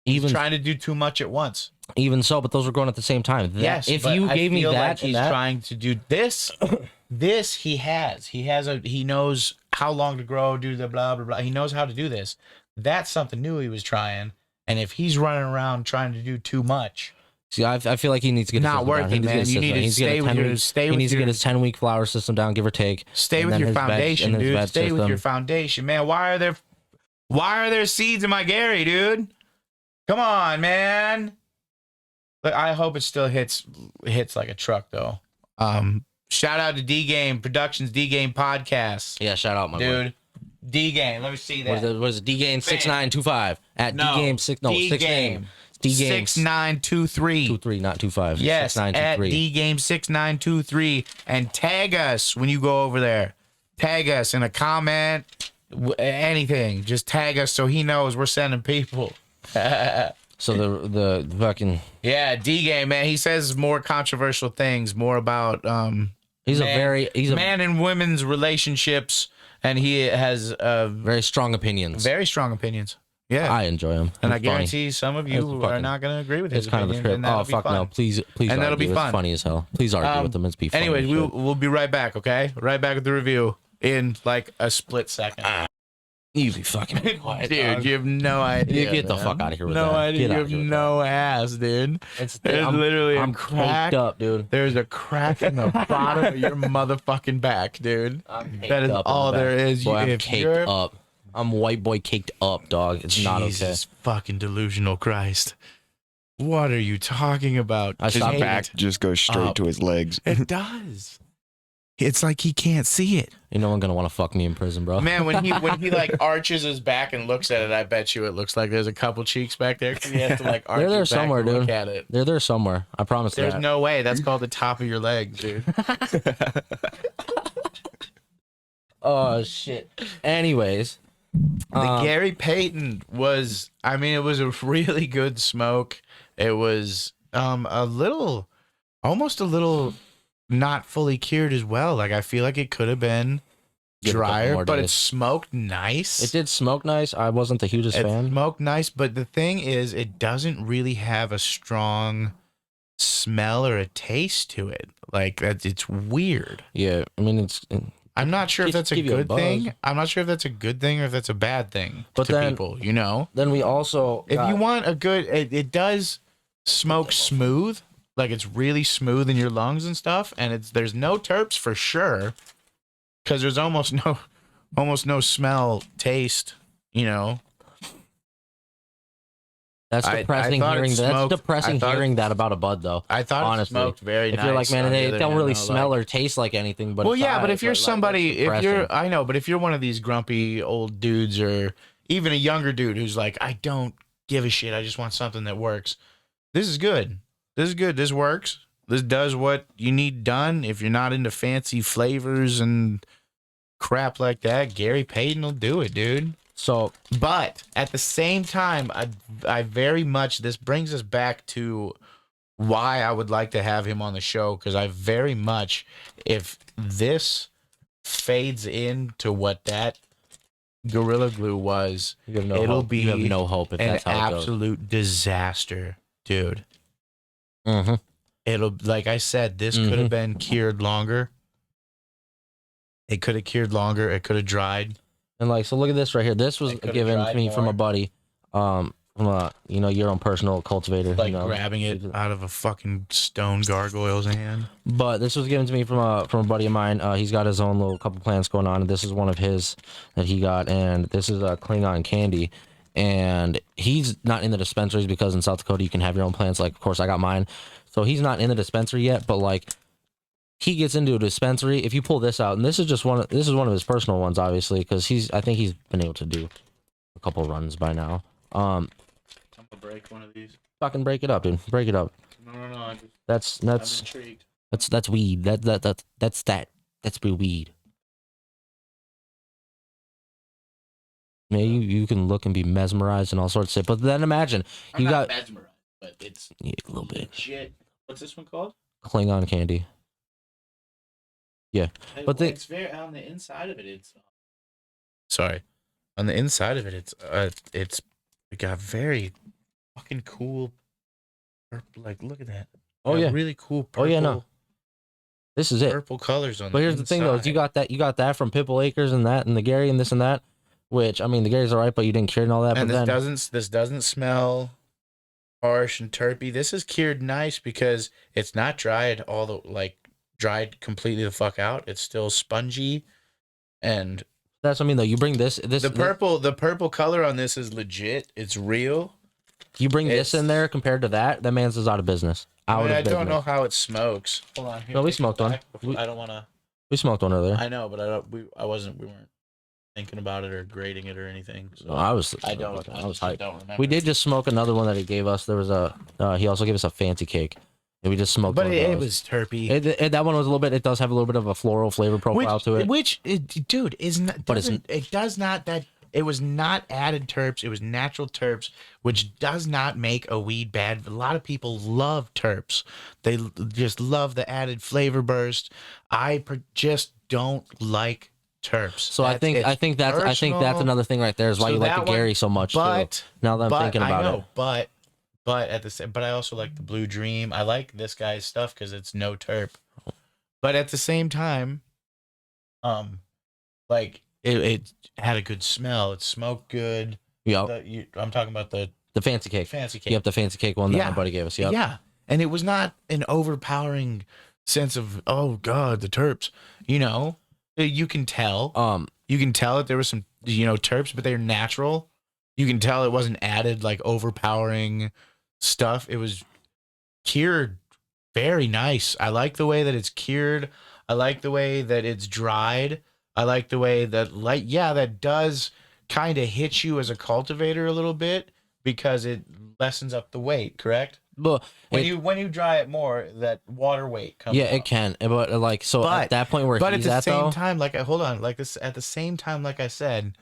Even trying to do too much at once. Even so, but those were going at the same time. Yes, if you gave me that, like he's trying to do this. This he knows how long to grow, do the blah blah blah. He knows how to do this. That's something new he was trying. And if he's running around trying to do too much, see, I feel like he needs to get not worth it, man. You need to stay with your. He needs to get his 10-week flower system down, give or take. Stay with your foundation, dude. Stay with your foundation, man. Why are there seeds in my Gary, dude? Come on, man. But I hope it still hits like a truck though. Shout out to D Game Productions, D Game Podcast. Yeah, shout out, my dude. D Game. Let me see that. What is it? D Game 6925 at D Game 6 no 6 Game DGame6923. 23, not 25. Yes, at DGame6923, and tag us when you go over there. Tag us in a comment, anything. Just tag us so he knows we're sending people. So the fucking D-Game, man, he says more controversial things, more about he's man and women's relationships, and he has very strong opinions. Very strong opinions. Yeah, I enjoy him. And I guarantee some of you are not going to agree with his opinion. It's kind of a trip. Oh fuck no! Please, and argue. That'll be fun. It's funny as hell. Please argue with them. It's be funny. Anyways, we'll be right back. Okay, right back with the review in like a split second. You be fucking quiet, dude. Dog. You have no idea. You get the fuck out of here with no that. Idea. You have no ass, dude. I'm literally I'm a crack up, dude. There's a crack in the bottom of your motherfucking back, dude. That is all there is. Boy, I'm caked up. I'm white boy caked up, dog. It's not okay. Jesus fucking delusional Christ. What are you talking about? His back just goes straight to his legs. It does. It's like he can't see it. Ain't no one gonna want to fuck me in prison, bro. Man, when he like arches his back and looks at it, I bet you it looks like there's a couple cheeks back there. He has to like arch they're there his back somewhere, and dude. Look at it. They're there somewhere. I promise. There's no way. That's called the top of your leg, dude. Oh shit. Anyways, the Gary Payton was. I mean, it was a really good smoke. It was almost a little. Not fully cured as well. Like I feel like it could have been drier, but it smoked nice. It did smoke nice. I wasn't the hugest fan. It smoked nice, but the thing is, it doesn't really have a strong smell or a taste to it. Like it's weird. Yeah, I mean I'm not sure if that's a good thing. I'm not sure if that's a good thing or if that's a bad thing to people. You know. Then we also, if you want a good, it does smoke smooth. Like it's really smooth in your lungs and stuff, and there's no terps for sure, because there's almost no smell, taste. You know, that's depressing hearing. That's depressing hearing that about a bud, though. I thought honestly, it smoked very nice. If you're like, man, they don't really smell or taste like anything, but well, yeah, but if you're somebody, I know, but if you're one of these grumpy old dudes, or even a younger dude who's like, I don't give a shit, I just want something that works. This is good. This is good. This works. This does what you need done. If you're not into fancy flavors and crap like that, Gary Payton will do it, dude. So, but at the same time, I very much, this brings us back to why I would like to have him on the show, because I very much, if this fades into what that Gorilla Glue was, it'll be you have no hope if that's how it goes. Absolute disaster, dude. Mm-hmm. It'll, like I said, this could have been cured longer. It could have cured longer. It could have dried. And like, so look at this right here. This was given to me from a buddy, from a, your own personal cultivator. Like grabbing it out of a fucking stone gargoyle's hand. But this was given to me from a buddy of mine. He's got his own little couple plants going on, and this is one of his that he got, and this is a Klingon candy. And he's not in the dispensaries because in South Dakota you can have your own plants. Like, of course, I got mine. So he's not in the dispensary yet, but like he gets into a dispensary. If you pull this out, and this is one of his personal ones, obviously, because I think he's been able to do a couple runs by now. I'm gonna break one of these. Fucking break it up, dude. Break it up. No. That's I'm intrigued. That's weed. That's weed. Yeah, you can look and be mesmerized and all sorts of shit. But then imagine I'm not mesmerized, but it's a little bit. Shit. What's this one called? Klingon candy. Yeah, but it's very on the inside of it. It's sorry, on the inside of it, it's got very fucking cool. Purple, like look at that. Oh yeah, really cool. Purple, oh yeah, no. This is it. Purple colors on. But here's the thing, though: is you got that from Pitbull Acres and that, and the Gary and this and that. Which, I mean, the Gary's all right, but you didn't cure and all that. And but this doesn't smell harsh and terpy. This is cured nice because it's not dried dried completely the fuck out. It's still spongy, and that's what I mean. Though you bring the purple color on this is legit. It's real. You bring this in there compared to that man's is out of business. I don't know how it smokes. Hold on. No, we smoked one. I don't want to. We smoked one earlier. I know, but we weren't. thinking about it or grading it or anything. So No, I was hyped. Don't remember. We did just smoke another one that he gave us. There was he also gave us a fancy cake. And we just smoked. But it was terpy. That one was a little bit. It does have a little bit of a floral flavor profile to it. Dude, is not. But it does not that. It was not added terps. It was natural terps, which does not make a weed bad. A lot of people love terps. They just love the added flavor burst. Just don't like terps. So I think that's another thing right there is why you like the Gary so much. But too. Now that I'm thinking about it, but I also like the Blue Dream. I like this guy's stuff because it's no terp. But at the same time, like it had a good smell. It smoked good. Yeah, I'm talking about the fancy cake. Fancy cake. Yep, the fancy cake one that my buddy gave us. Yep. Yeah, and it was not an overpowering sense of oh god the terps. You know, you can tell. You can tell that there was some terps, but they're natural. You can tell it wasn't added like overpowering stuff. It was cured very nice. I like the way that it's cured. I like the way that it's dried. I like the way that that does kind of hit you as a cultivator a little bit because it lessens up the weight, correct? But when you dry it more, that water weight comes up. It can. But at that point where he's at the same time, at the same time, like I said,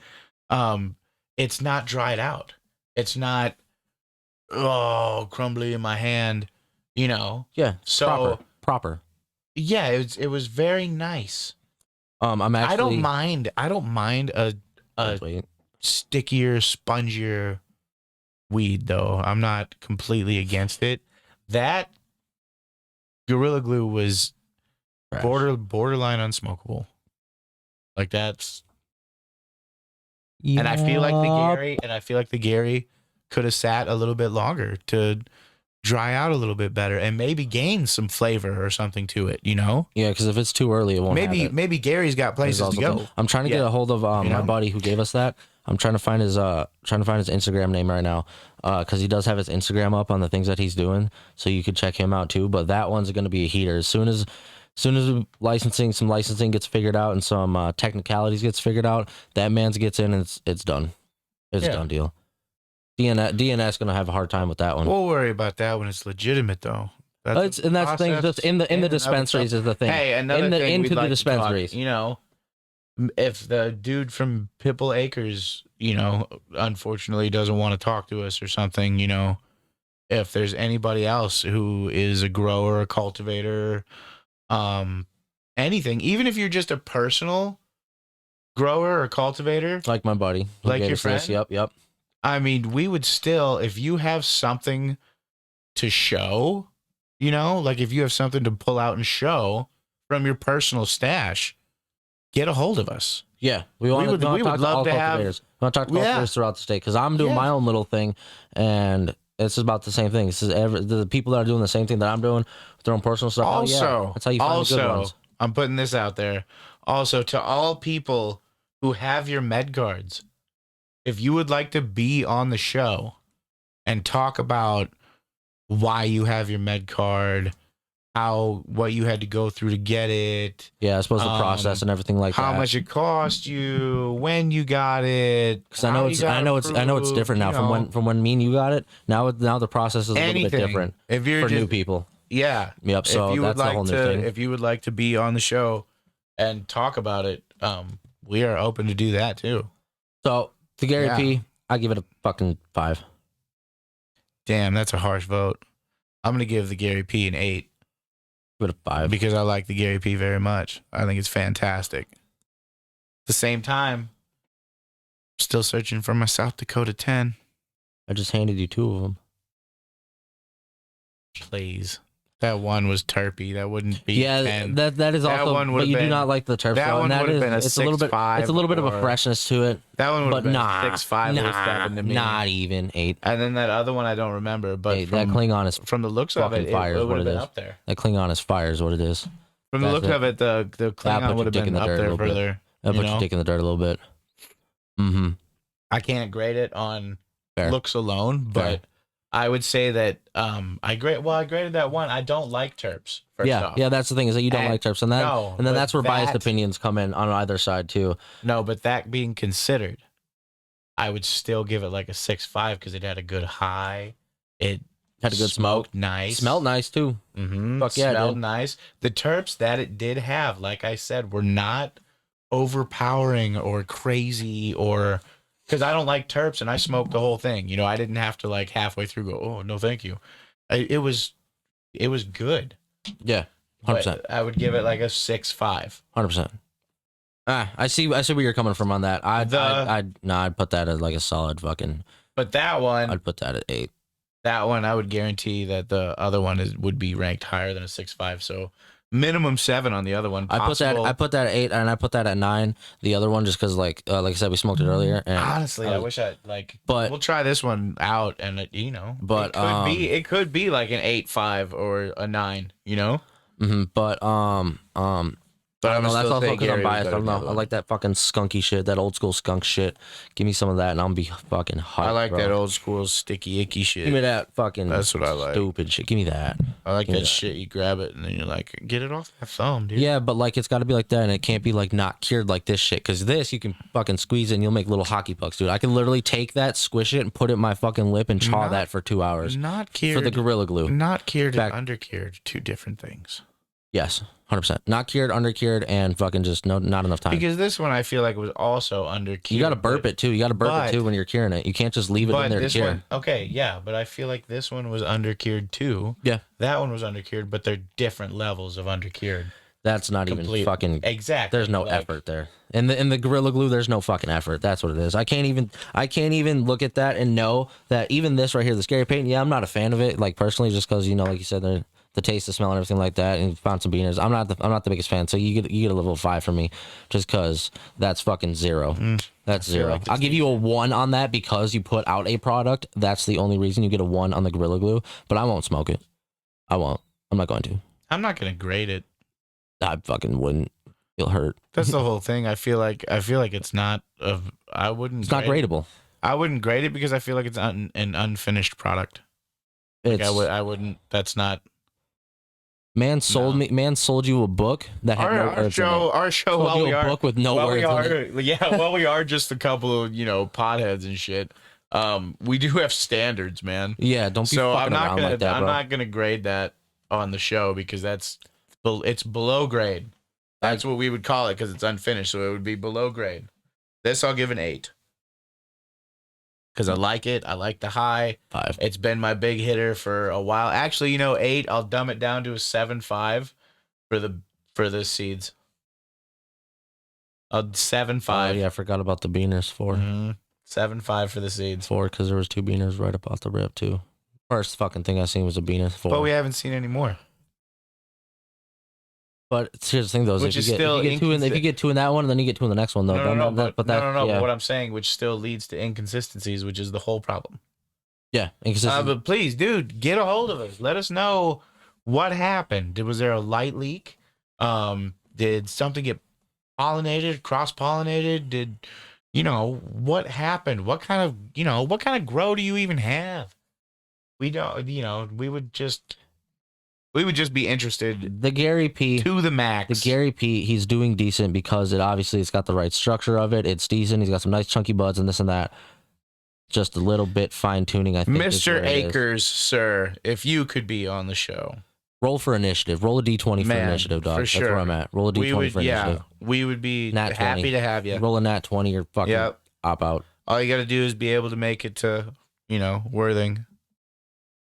it's not dried out. It's not crumbly in my hand, Yeah. So proper. Yeah, it was very nice. I'm actually. I don't mind a stickier, spongier weed though. I'm not completely against it. That Gorilla Glue was borderline unsmokable. Like that's. And I feel like the Gary could have sat a little bit longer to dry out a little bit better and maybe gain some flavor or something to it, Yeah, because if it's too early, it won't. Maybe Gary's got places to go. I'm trying to get a hold of my buddy who gave us that. I'm trying to find his Instagram name right now, because he does have his Instagram up on the things that he's doing, so you could check him out too. But that one's going to be a heater as soon as some licensing gets figured out and some technicalities gets figured out. That man's gets in and it's done. It's a done deal. DNS gonna have a hard time with that one. We'll worry about that when it's legitimate, though. That's the thing. Just in the dispensaries is the thing. Hey, another thing into the dispensaries. If the dude from Pitbull Acres, unfortunately doesn't want to talk to us or something, if there's anybody else who is a grower, a cultivator, anything, even if you're just a personal grower or cultivator, like my buddy, like your friend, yep. I mean, we would still, if you have something to show, like if you have something to pull out and show from your personal stash, get a hold of us. Yeah, we would love to have. We want to talk to cultivators throughout the state because I'm doing my own little thing, and it's about the same thing. This is the people that are doing the same thing that I'm doing with their own personal stuff. Also, that's how you find the good ones. I'm putting this out there. Also, to all people who have your med cards, if you would like to be on the show and talk about why you have your med card, what you had to go through to get it. Yeah, I suppose the process and everything like that. How much it cost you, when you got it. Because I know it's different now from when me and you got it. Now the process is a little bit different if you're for new people. Yeah. Yep. So that's a whole new thing. If you would like to be on the show and talk about it, we are open to do that too. So the Gary P, I give it a fucking 5. Damn, that's a harsh vote. I'm gonna give the Gary P an 8. Give it a 5 because I like the Gary P very much. I think it's fantastic. At the same time, still searching for my South Dakota 10. I just handed you 2 of them. Please. That one was terpy. That wouldn't be 10. that is that also. One but you do not like the terp. That one would have been a 6.5. It's a little bit of a freshness to it. That one would have been 6.5 or 7 to me. Not even 8. And then that other one I don't remember, but that Klingon is from the looks of it, it would have been up there. That Klingon is fire is what it is. From the looks of it, the Klingon would have been up there further. That put your dick in the dirt a little bit. Mm-hmm. I can't grade it on looks alone, but I would say that I graded that one. I don't like terps. First off. Yeah, that's the thing is that you don't like terps, and then that's where biased opinions come in on either side too. No, but that being considered, I would still give it like a 6.5 because it had a good high. It had a good smoke, nice, smelled nice too. Mm-hmm. Fuck yeah, smelled nice. The terps that it did have, like I said, were not overpowering or crazy or. Because I don't like terps and I smoked the whole thing. You know, I didn't have to like halfway through go, oh, no, thank you. It was good. Yeah, 100%. I would give it like a 6.5. 100%. I see where you're coming from on that. I'd put that as like a solid fucking. But that one, I'd put that at 8. That one, I would guarantee that the other one would be ranked higher than a 6.5. So minimum 7 on the other one. I put that at 8, and I put that at 9. The other one, just because like I said, we smoked it earlier. And honestly, I wish I like. But we'll try this one out, and but it could be like an 8.5 or a 9. You know. Mm-hmm, but I don't know. That's also because I'm biased. I don't know. I like that fucking skunky shit, that old school skunk shit. Give me some of that, and I'll be fucking hot. I like that old school sticky icky shit. Give me that fucking. That's what I like. Stupid shit. Give me that. I like that shit. You grab it, and then you're like, get it off that thumb, dude. Yeah, but like it's got to be like that, and it can't be like not cured like this shit. Because this, you can fucking squeeze it, and you'll make little hockey pucks, dude. I can literally take that, squish it, and put it in my fucking lip and chaw that for 2 hours. Not cured for the Gorilla Glue. Not cured and undercured, 2 different things. Yes, 100%. Not cured, undercured, and fucking just not enough time. Because this one I feel like was also undercured. You got to burp it too. You got to burp it too when you're curing it. You can't just leave it in there to cure. Okay, yeah, but I feel like this one was undercured too. Yeah. That one was undercured, but they're different levels of undercured. That's not even fucking exactly. There's no effort there. In the Gorilla Glue, there's no fucking effort. That's what it is. I can't even look at that and know that even this right here, the Scary Paint. Yeah, I'm not a fan of it, like personally, just because like you said, the taste, the smell, and everything like that, and found some beaners. I'm not the biggest fan, so you get a level 5 from me, just because that's fucking 0. That's 0. Like I'll give you a 1 on that because you put out a product. That's the only reason you get a 1 on the Gorilla Glue. But I won't smoke it. I won't. I'm not going to. I'm not gonna grade it. I fucking wouldn't. You'll hurt. That's the whole thing. I feel like it's not. I wouldn't. It's not gradable. I wouldn't grade it because I feel like it's an unfinished product. Like I wouldn't. That's not. Man sold you a book that had no words in it. Our show, while we are book with no words in it. Yeah, while we are just a couple of potheads and shit, we do have standards, man. Yeah, don't be fucking around like that, bro. I'm not gonna grade that on the show because it's below grade. That's what we would call it because it's unfinished, so it would be below grade. This I'll give an 8. Because I like it. I like the high. 5. It's been my big hitter for a while. Actually, 8. I'll dumb it down to a 7.5 for the seeds. A 7.5. Oh, yeah, I forgot about the beaners. 4. 7.5 for the seeds. 4 because there was 2 beaners right up off the rip too. First fucking thing I seen was a beaner. 4. But we haven't seen any more. But here's the thing, though, if you get 2 in that one, then you get 2 in the next one, though. No. But what I'm saying, which still leads to inconsistencies, which is the whole problem. Yeah, inconsistencies. But please, dude, get a hold of us. Let us know what happened. Was there a light leak? Did something get pollinated, cross-pollinated? Did what happened? What kind of grow do you even have? We don't. We would just be interested. The Gary P to the max. The Gary P, he's doing decent because it's got the right structure of it. It's decent. He's got some nice chunky buds and this and that. Just a little bit fine tuning, I think. Mr. Acers, sir, if you could be on the show. Roll for initiative. Roll a D20 for initiative, dog. That's where I'm at. Roll a D20 for initiative. Yeah, we would be happy to have you. Roll a nat 20 or fucking op out. All you got to do is be able to make it to, Worthing.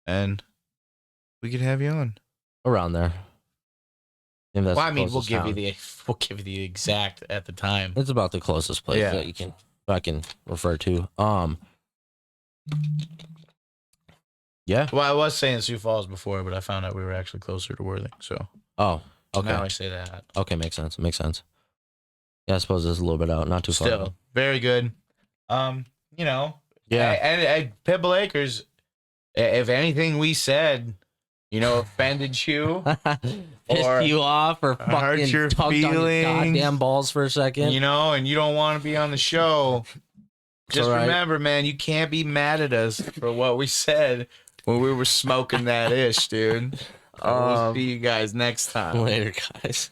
And we could have you on. Around there. Well, I mean, we'll give you the exact at the time. It's about the closest place that you can fucking refer to. Yeah. Well, I was saying Sioux Falls before, but I found out we were actually closer to Worthing. So. Oh. Okay. Now I say that. Okay, makes sense. Yeah, I suppose it's a little bit out, not too far. Still very good. Yeah. And Pitbull Acres, if anything we said, offended you, pissed you off, or fucking hurt your tugged on your feelings, goddamn balls for a second, and you don't want to be on the show. Just remember, man, you can't be mad at us for what we said. when we were smoking that ish, dude. We'll see you guys next time. Later, guys.